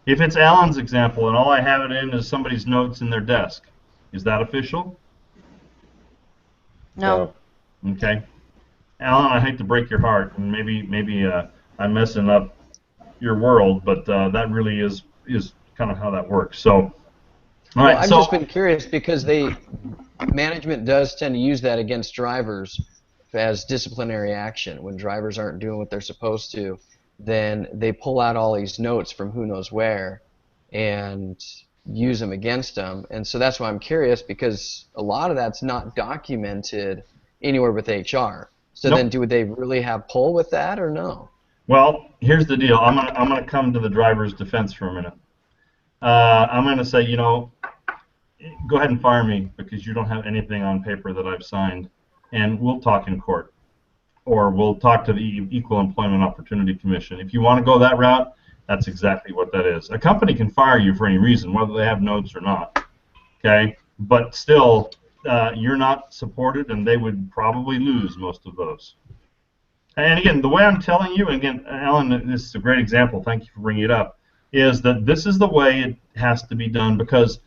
If it's Alan's example and all I have it in is somebody's notes in their desk, is that official? No. Okay. Alan, I hate to break your heart, and maybe I'm messing up your world, but that really is kind of how that works. So, all right. Well, I've just been curious because management does tend to use that against drivers as disciplinary action. When drivers aren't doing what they're supposed to, then they pull out all these notes from who knows where and use them against them. And so that's why I'm curious, because a lot of that's not documented anywhere with HR. So then do they really have pull with that or no? Well, here's the deal. I'm gonna come to the driver's defense for a minute. I'm gonna say, you know, go ahead and fire me because you don't have anything on paper that I've signed, and we'll talk in court, or we'll talk to the Equal Employment Opportunity Commission. If you want to go that route, that's exactly what that is. A company can fire you for any reason, whether they have notes or not. Okay, but still, you're not supported, and they would probably lose most of those. And again, the way I'm telling you, and again, Alan, this is a great example. Thank you for bringing it up. Is that this is the way it has to be done, because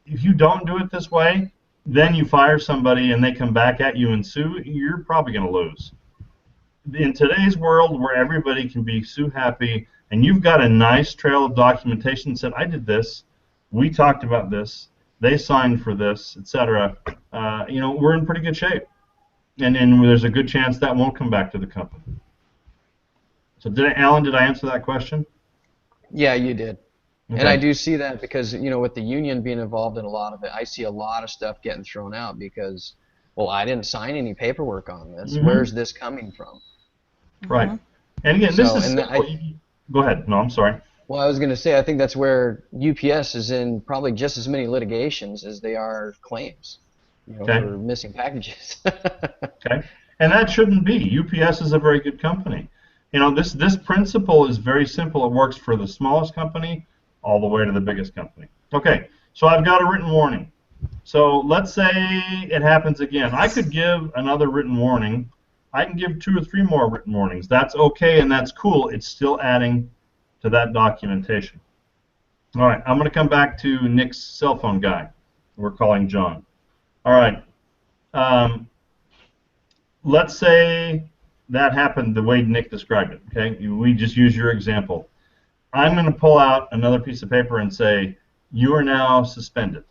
if you don't do it this way, then you fire somebody and they come back at you and sue, you're probably going to lose. In today's world where everybody can be sue happy, and you've got a nice trail of documentation that said, I did this, we talked about this, they signed for this, etc., we're in pretty good shape. And there's a good chance that won't come back to the company. So Alan, did I answer that question? Yeah, you did. Okay. And I do see that because, with the union being involved in a lot of it, I see a lot of stuff getting thrown out because, well, I didn't sign any paperwork on this. Mm-hmm. Where's this coming from? Right. And again, this is simple. Go ahead. No, I'm sorry. Well, I was going to say, I think that's where UPS is in probably just as many litigations as they are claims, Okay. for missing packages. Okay. And that shouldn't be. UPS is a very good company. This principle is very simple. It works for the smallest company all the way to the biggest company. Okay. So I've got a written warning. So let's say it happens again. I could give another written warning. I can give 2 or 3 more written warnings. That's okay and that's cool. It's still adding to that documentation. All right, I'm going to come back to Nick's cell phone guy. We're calling John. All right. Let's say that happened the way Nick described it. Okay, we just use your example. I'm going to pull out another piece of paper and say, you are now suspended.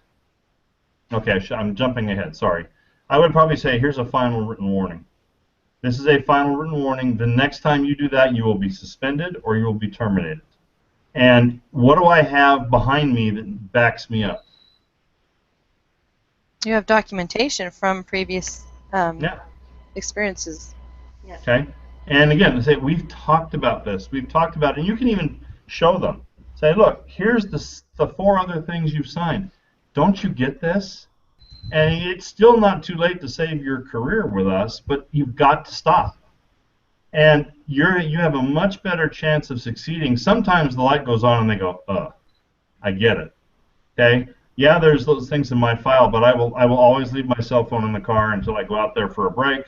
Okay, I'm jumping ahead. Sorry. I would probably say, here's a final written warning. This is a final written warning. The next time you do that, you will be suspended or you will be terminated. And what do I have behind me that backs me up? You have documentation from previous experiences. Yeah. Okay. And again, say we've talked about this. We've talked about it, and you can even show them. Say, look, here's the 4 other things you've signed. Don't you get this? And it's still not too late to save your career with us, but you've got to stop. And you have a much better chance of succeeding. Sometimes the light goes on and they go, I get it. Okay? Yeah, there's those things in my file, but I will always leave my cell phone in the car until I go out there for a break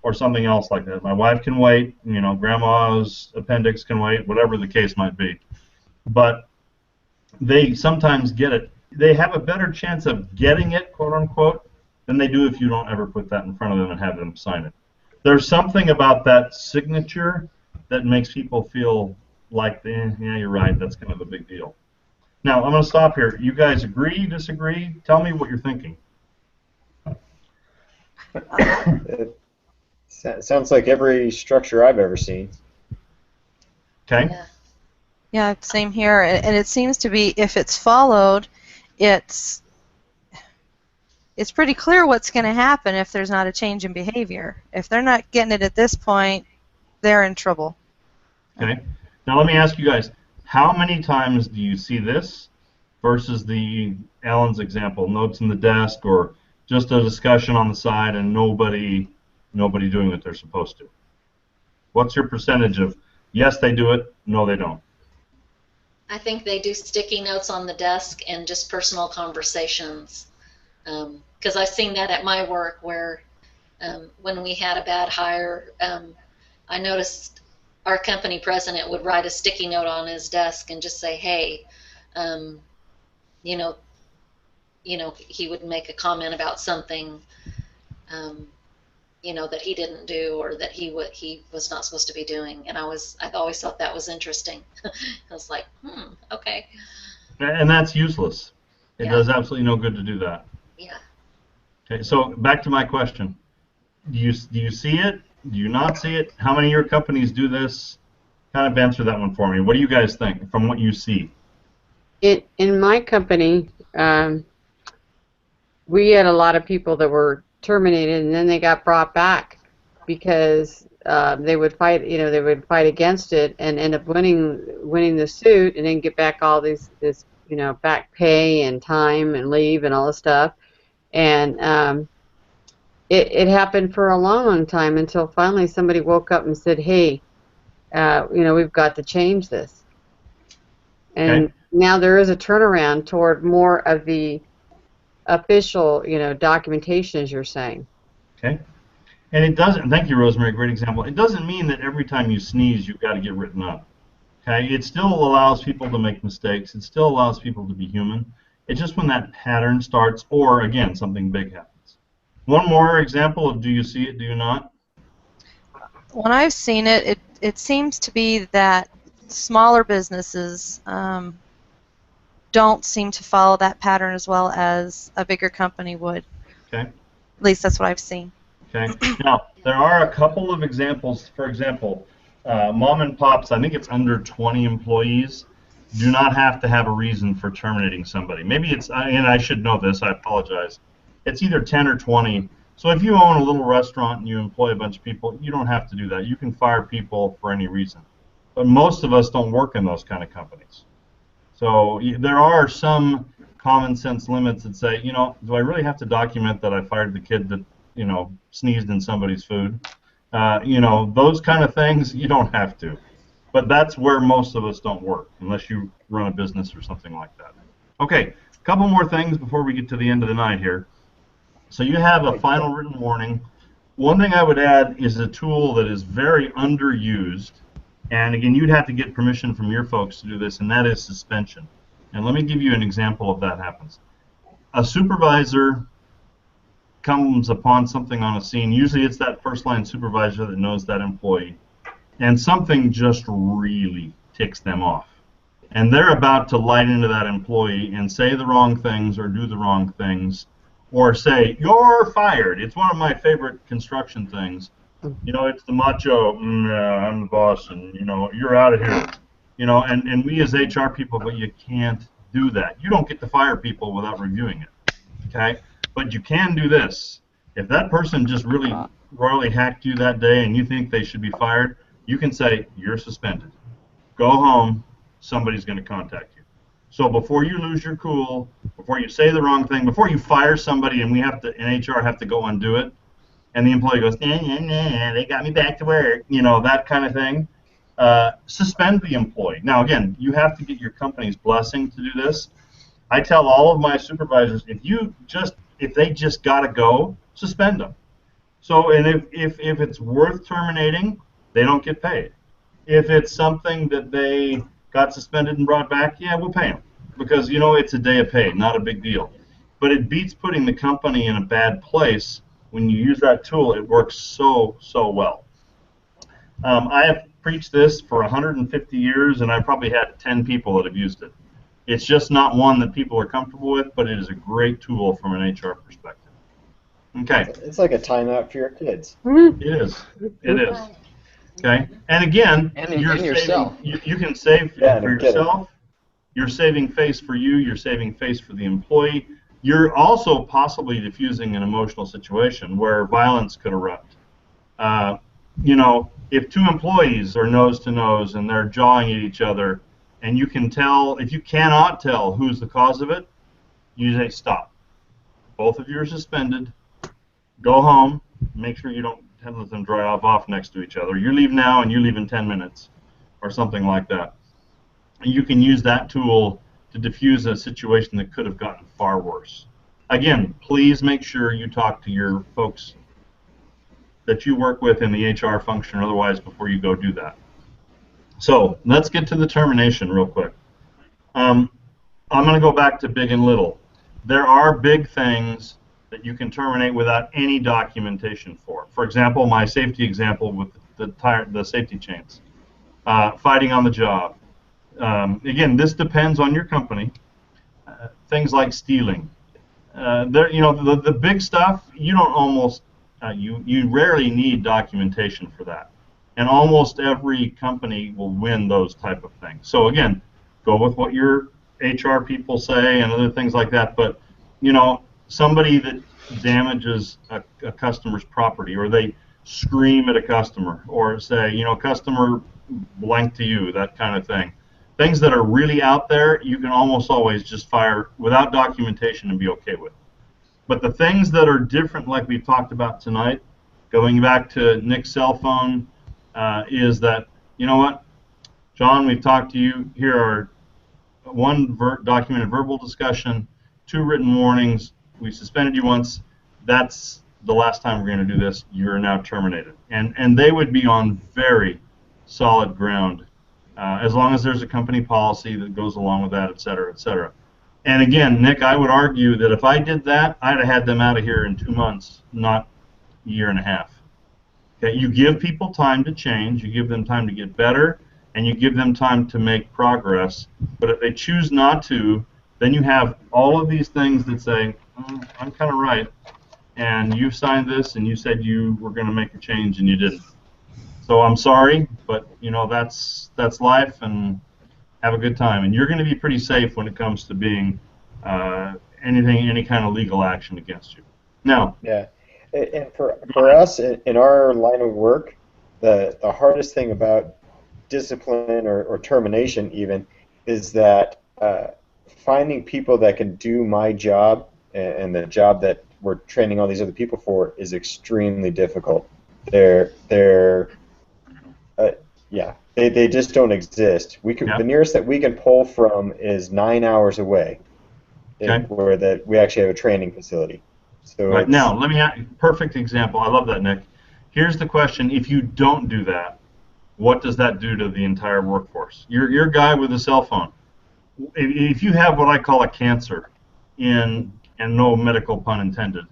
or something else like that. My wife can wait, grandma's appendix can wait, whatever the case might be. But they sometimes get it. They have a better chance of getting it, quote unquote, than they do if you don't ever put that in front of them and have them sign it. There's something about that signature that makes people feel like, yeah, you're right, that's kind of a big deal. Now, I'm going to stop here. You guys agree, disagree? Tell me what you're thinking. It sounds like every structure I've ever seen. Okay? Yeah, same here. And it seems to be, if it's followed, it's pretty clear what's going to happen if there's not a change in behavior. If they're not getting it at this point, they're in trouble. Okay. Now let me ask you guys, how many times do you see this versus Alan's example, notes in the desk or just a discussion on the side and nobody doing what they're supposed to? What's your percentage of yes, they do it, no, they don't? I think they do sticky notes on the desk and just personal conversations. Because I've seen that at my work where when we had a bad hire, I noticed our company president would write a sticky note on his desk and just say, hey, he would make a comment about something, that he didn't do or that he was not supposed to be doing. And I always thought that was interesting. I was like, okay. And that's useless. It does absolutely no good to do that. Yeah. Okay, so back to my question. Do you see it? Do you not see it? How many of your companies do this? Kind of answer that one for me. What do you guys think from what you see? In my company, we had a lot of people that were terminated, and then they got brought back because they would fight. They would fight against it and end up winning the suit, and then get back all this back pay and time and leave and all this stuff. And it happened for a long, long time until finally somebody woke up and said, hey, we've got to change this. And now there is a turnaround toward more of the official, documentation, as you're saying. Okay. And it doesn't, thank you, Rosemary, great example. It doesn't mean that every time you sneeze, you've got to get written up. Okay. It still allows people to make mistakes. It still allows people to be human. It's just when that pattern starts, or again, something big happens. One more example of do you see it, do you not? When I've seen it, it seems to be that smaller businesses don't seem to follow that pattern as well as a bigger company would. Okay. At least that's what I've seen. Okay. Now, there are a couple of examples. For example, mom and pops, I think it's under 20 employees, do not have to have a reason for terminating somebody. Maybe it's, and I should know this, I apologize. It's either 10 or 20. So if you own a little restaurant and you employ a bunch of people, you don't have to do that. You can fire people for any reason. But most of us don't work in those kind of companies. So there are some common sense limits that say, do I really have to document that I fired the kid that, sneezed in somebody's food? Those kind of things, you don't have to. But that's where most of us don't work, unless you run a business or something like that. Okay, a couple more things before we get to the end of the night here. So you have a final written warning. One thing I would add is a tool that is very underused. And again, you'd have to get permission from your folks to do this, and that is suspension. And let me give you an example of that happens. A supervisor comes upon something on a scene. Usually it's that first line supervisor that knows that employee. And something just really ticks them off. And they're about to light into that employee and say the wrong things or do the wrong things or say, "You're fired." It's one of my favorite construction things. It's the macho, I'm the boss, and, you're out of here. And we as HR people, but you can't do that. You don't get to fire people without reviewing it, okay? But you can do this. If that person just really royally hacked you that day and you think they should be fired, you can say, "You're suspended. Go home. Somebody's going to contact you." So before you lose your cool, before you say the wrong thing, before you fire somebody and in HR have to go undo it, and the employee goes, "Nah, nah, nah, they got me back to work," that kind of thing, suspend the employee. Now, again, you have to get your company's blessing to do this. I tell all of my supervisors, if they just got to go, suspend them. So, and if it's worth terminating, they don't get paid. If it's something that they got suspended and brought back, yeah, we'll pay them. Because, it's a day of pay, not a big deal. But it beats putting the company in a bad place. When you use that tool, it works so well. I have preached this for 150 years, and I've probably had 10 people that have used it. It's just not one that people are comfortable with, but it is a great tool from an HR perspective. Okay. It's like a timeout for your kids. It is. It is. Okay. And again, yourself. You can save Yeah, for yourself. You're saving face for you. You're saving face for the employee. You're also possibly diffusing an emotional situation where violence could erupt. If two employees are nose to nose and they're jawing at each other, and you can tell, if you cannot tell who's the cause of it, you say, "Stop. Both of you are suspended. Go home. Make sure you don't let them dry off next to each other. You leave now and you leave in 10 minutes," or something like that. You can use that tool to diffuse a situation that could have gotten far worse. Again, please make sure you talk to your folks that you work with in the HR function or otherwise before you go do that. So let's get to the termination real quick. I'm going to go back to big and little. There are big things that you can terminate without any documentation for. For example, my safety example with the safety chains. Fighting on the job. Again, this depends on your company. Things like stealing. The big stuff, you don't almost, you rarely need documentation for that. And almost every company will win those type of things. So again, go with what your HR people say and other things like that. But, somebody that damages a customer's property, or they scream at a customer, or say, customer blank to you, that kind of thing. Things that are really out there, you can almost always just fire without documentation and be okay with. But the things that are different, like we talked about tonight, going back to Nick's cell phone, is that, what, John, we've talked to you. Here are one documented verbal discussion, 2 written warnings, we suspended you once. That's the last time we're going to do this. You're now terminated. And they would be on very solid ground, as long as there's a company policy that goes along with that, et cetera, et cetera. And again, Nick, I would argue that if I did that, I'd have had them out of here in 2 months, not a year and a half. Okay, you give people time to change, you give them time to get better, and you give them time to make progress. But if they choose not to, then you have all of these things that say, I'm kind of right, and you signed this, and you said you were going to make a change, and you didn't. So I'm sorry, but you know that's life, and have a good time. And you're going to be pretty safe when it comes to being any kind of legal action against you. Now, Yeah, and for us in our line of work, the hardest thing about discipline or termination even is that finding people that can do my job and the job that we're training all these other people for is extremely difficult. They just don't exist. The nearest that we can pull from is 9 hours away, okay. where we actually have a training facility. So right now, let me perfect example. I love that, Nick. Here's the question: if you don't do that, what does that do to the entire workforce? You're a guy with a cell phone. If you have what I call a cancer, and no medical pun intended,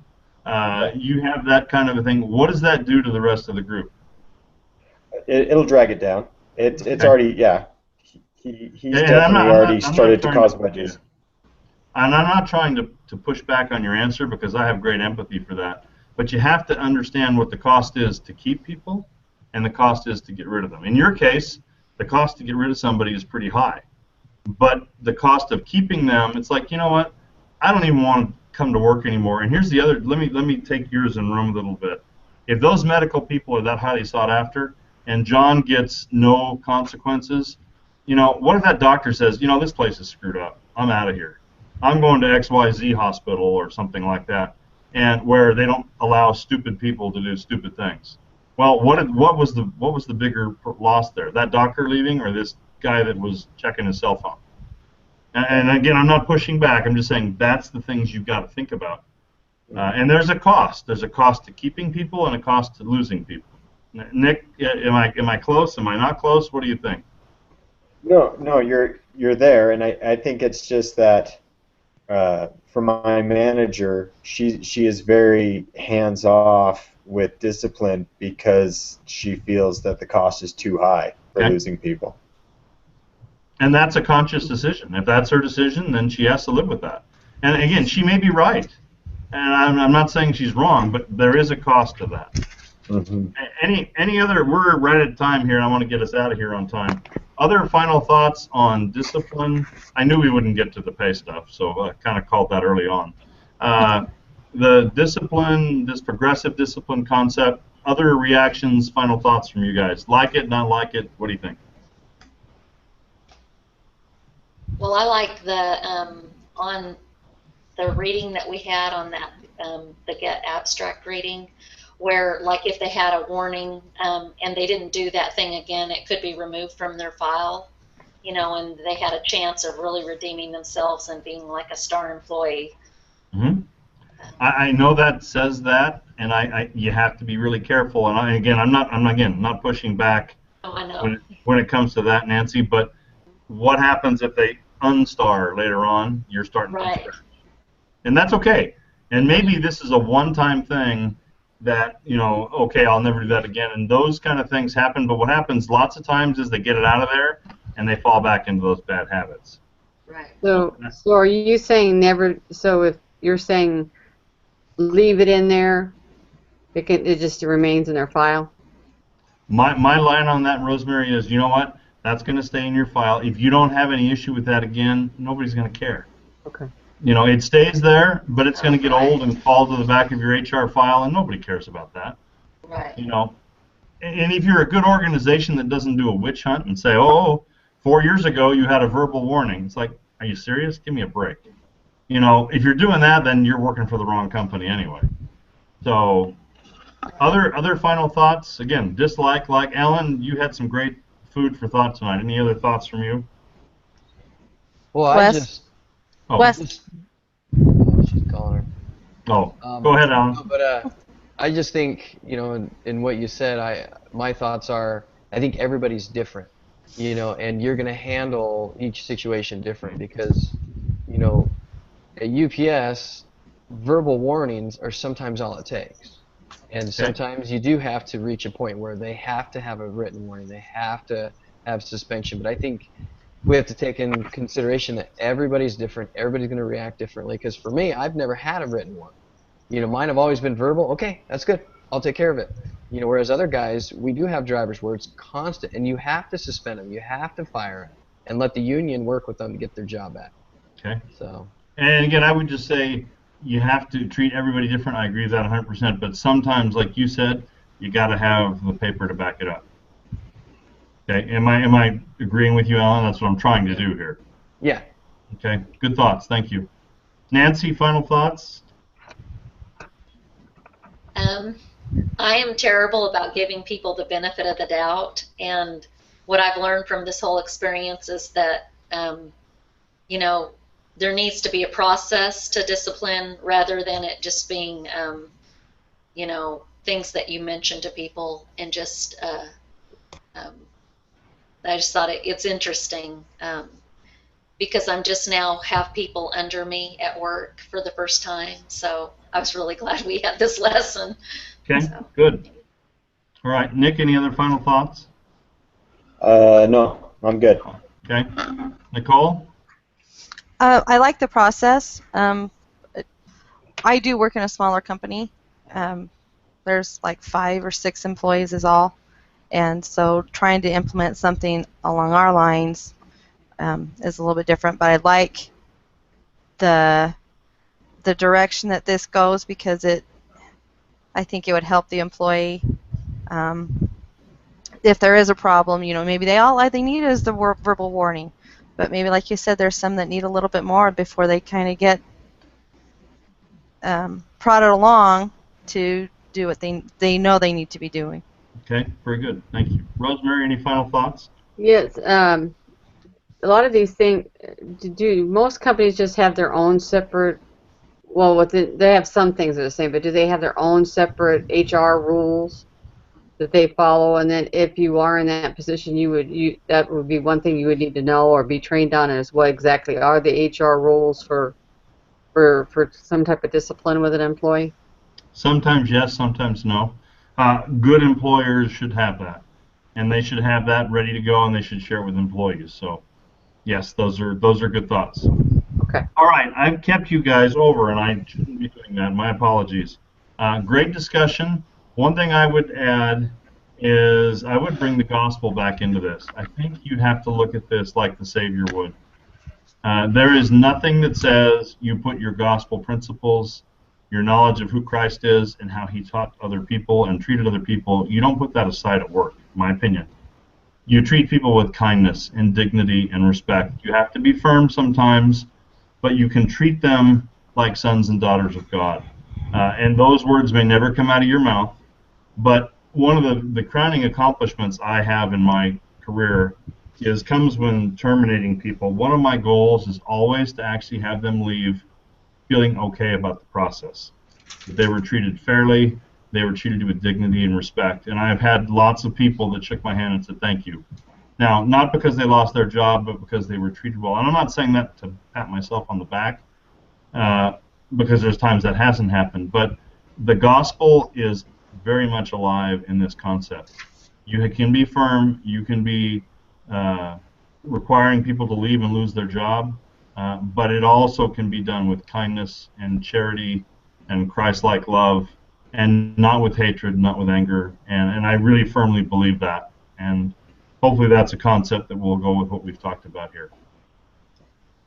you have that kind of a thing. What does that do to the rest of the group? It'll drag it down. It's okay. Already, yeah. He's definitely already started to cause wedges. And I'm not trying to push back on your answer because I have great empathy for that. But you have to understand what the cost is to keep people and the cost is to get rid of them. In your case, the cost to get rid of somebody is pretty high. But the cost of keeping them, it's like, you know what? I don't even want to come to work anymore. And here's the other, let me take yours and run with it a little bit. If those medical people are that highly sought after and John gets no consequences, you know, what if that doctor says, you know, this place is screwed up. I'm out of here. I'm going to XYZ hospital or something like that, and where they don't allow stupid people to do stupid things. Well, what was the bigger loss there? That doctor leaving or this guy that was checking his cell phone? And again, I'm not pushing back. I'm just saying that's the things you've got to think about. And there's a cost. There's a cost to keeping people and a cost to losing people. Nick, am I close? Am I not close? What do you think? No, you're there, and I think it's just that for my manager, she is very hands off with discipline because she feels that the cost is too high for losing people. And that's a conscious decision. If that's her decision, then she has to live with that. And again, she may be right, and I'm not saying she's wrong, but there is a cost to that. Mm-hmm. Any other? We're right at time here, and I want to get us out of here on time. Other final thoughts on discipline? I knew we wouldn't get to the pay stuff, so I kind of called that early on. The discipline, this progressive discipline concept, other reactions, final thoughts from you guys. Like it, not like it, what do you think? Well, I like the on the reading that we had on that the Get abstract reading, where like if they had a warning and they didn't do that thing again, it could be removed from their file, you know, and they had a chance of really redeeming themselves and being like a star employee. Mm-hmm. I know that says that, and you have to be really careful. And I'm not pushing back. Oh, I know. When it comes to that, Nancy. But what happens if they unstar later on? You're starting from scratch, and that's okay. And maybe this is a one-time thing that, you know, okay, I'll never do that again. And those kind of things happen. But what happens lots of times is they get it out of there and they fall back into those bad habits. Right. So are you saying never? So if you're saying leave it in there, it just remains in their file? My line on that, Rosemary, is, you know what? That's going to stay in your file. If you don't have any issue with that again, nobody's going to care. Okay. You know, it stays there, but it's going to get old and fall to the back of your HR file, and nobody cares about that. Right. You know, and if you're a good organization that doesn't do a witch hunt and say, oh, 4 years ago you had a verbal warning, it's like, are you serious? Give me a break. You know, if you're doing that, then you're working for the wrong company anyway. So, other final thoughts? Again, dislike, like Alan, you had some great food for thought tonight. Any other thoughts from you? Well, Wes? Oh, Wes, she's calling her. Oh, go ahead, Alan. No, but I just think, in what you said, my thoughts are, I think everybody's different, and you're going to handle each situation different because, you know, at UPS, verbal warnings are sometimes all it takes. And sometimes you do have to reach a point where they have to have a written warning. They have to have suspension. But I think we have to take in consideration that everybody's different. Everybody's going to react differently. Because for me, I've never had a written one. Mine have always been verbal. Okay, that's good. I'll take care of it. Whereas other guys, we do have drivers where it's constant, and you have to suspend them. You have to fire them, and let the union work with them to get their job back. Okay. So. And again, I would just say you have to treat everybody different. I agree with that 100%. But sometimes, like you said, you got to have the paper to back it up. Okay. Am I agreeing with you, Alan? That's what I'm trying to do here. Yeah. Okay. Good thoughts. Thank you. Nancy, final thoughts? I am terrible about giving people the benefit of the doubt, and what I've learned from this whole experience is that there needs to be a process to discipline rather than it just being things that you mention to people, and just I just thought it's interesting because I'm just now have people under me at work for the first time, so I was really glad we had this lesson. Okay, So. good. All right, Nick, any other final thoughts? No, I'm good. Okay. Nicole? I like the process. I do work in a smaller company. There's like 5 or 6 employees is all. And so trying to implement something along our lines is a little bit different. But I like the direction that this goes because I think it would help the employee. If there is a problem, maybe all they need is the verbal warning. But maybe, like you said, there's some that need a little bit more before they kind of get prodded along to do what they know they need to be doing. Okay, very good. Thank you. Rosemary, any final thoughts? Yes. A lot of these things, most companies just have their own separate, well, they have some things that are the same, but do they have their own separate HR rules that they follow? And then if you are in that position, that would be one thing you would need to know or be trained on is what exactly are the HR rules for some type of discipline with an employee? Sometimes yes, sometimes no. Good employers should have that, and they should have that ready to go, and they should share it with employees. So, yes, those are good thoughts. Okay. All right, I've kept you guys over, and I shouldn't be doing that. My apologies. Great discussion. One thing I would add is I would bring the gospel back into this. I think you have to look at this like the Savior would. There is nothing that says you put your gospel principles, your knowledge of who Christ is and how he taught other people and treated other people, you don't put that aside at work, in my opinion. You treat people with kindness and dignity and respect. You have to be firm sometimes, but you can treat them like sons and daughters of God. And those words may never come out of your mouth, but one of the crowning accomplishments I have in my career comes when terminating people. One of my goals is always to actually have them leave feeling okay about the process. That they were treated fairly, they were treated with dignity and respect. And I've had lots of people that shook my hand and said thank you. Now, not because they lost their job, but because they were treated well. And I'm not saying that to pat myself on the back, because there's times that hasn't happened. But the gospel is very much alive in this concept. You can be firm, you can be requiring people to leave and lose their job, but it also can be done with kindness and charity and Christ-like love, and not with hatred, not with anger. And I really firmly believe that. And hopefully that's a concept that will go with what we've talked about here.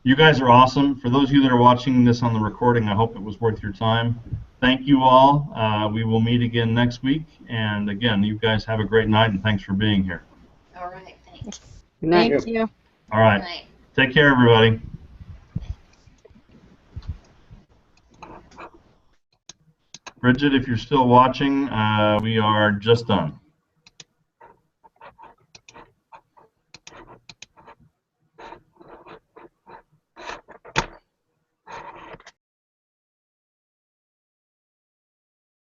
You guys are awesome. For those of you that are watching this on the recording, I hope it was worth your time. Thank you all. We will meet again next week. And again, you guys have a great night, and thanks for being here. All right, thanks. Good night. Thank you. All right. Good night. Take care, everybody. Bridget, if you're still watching, we are just done.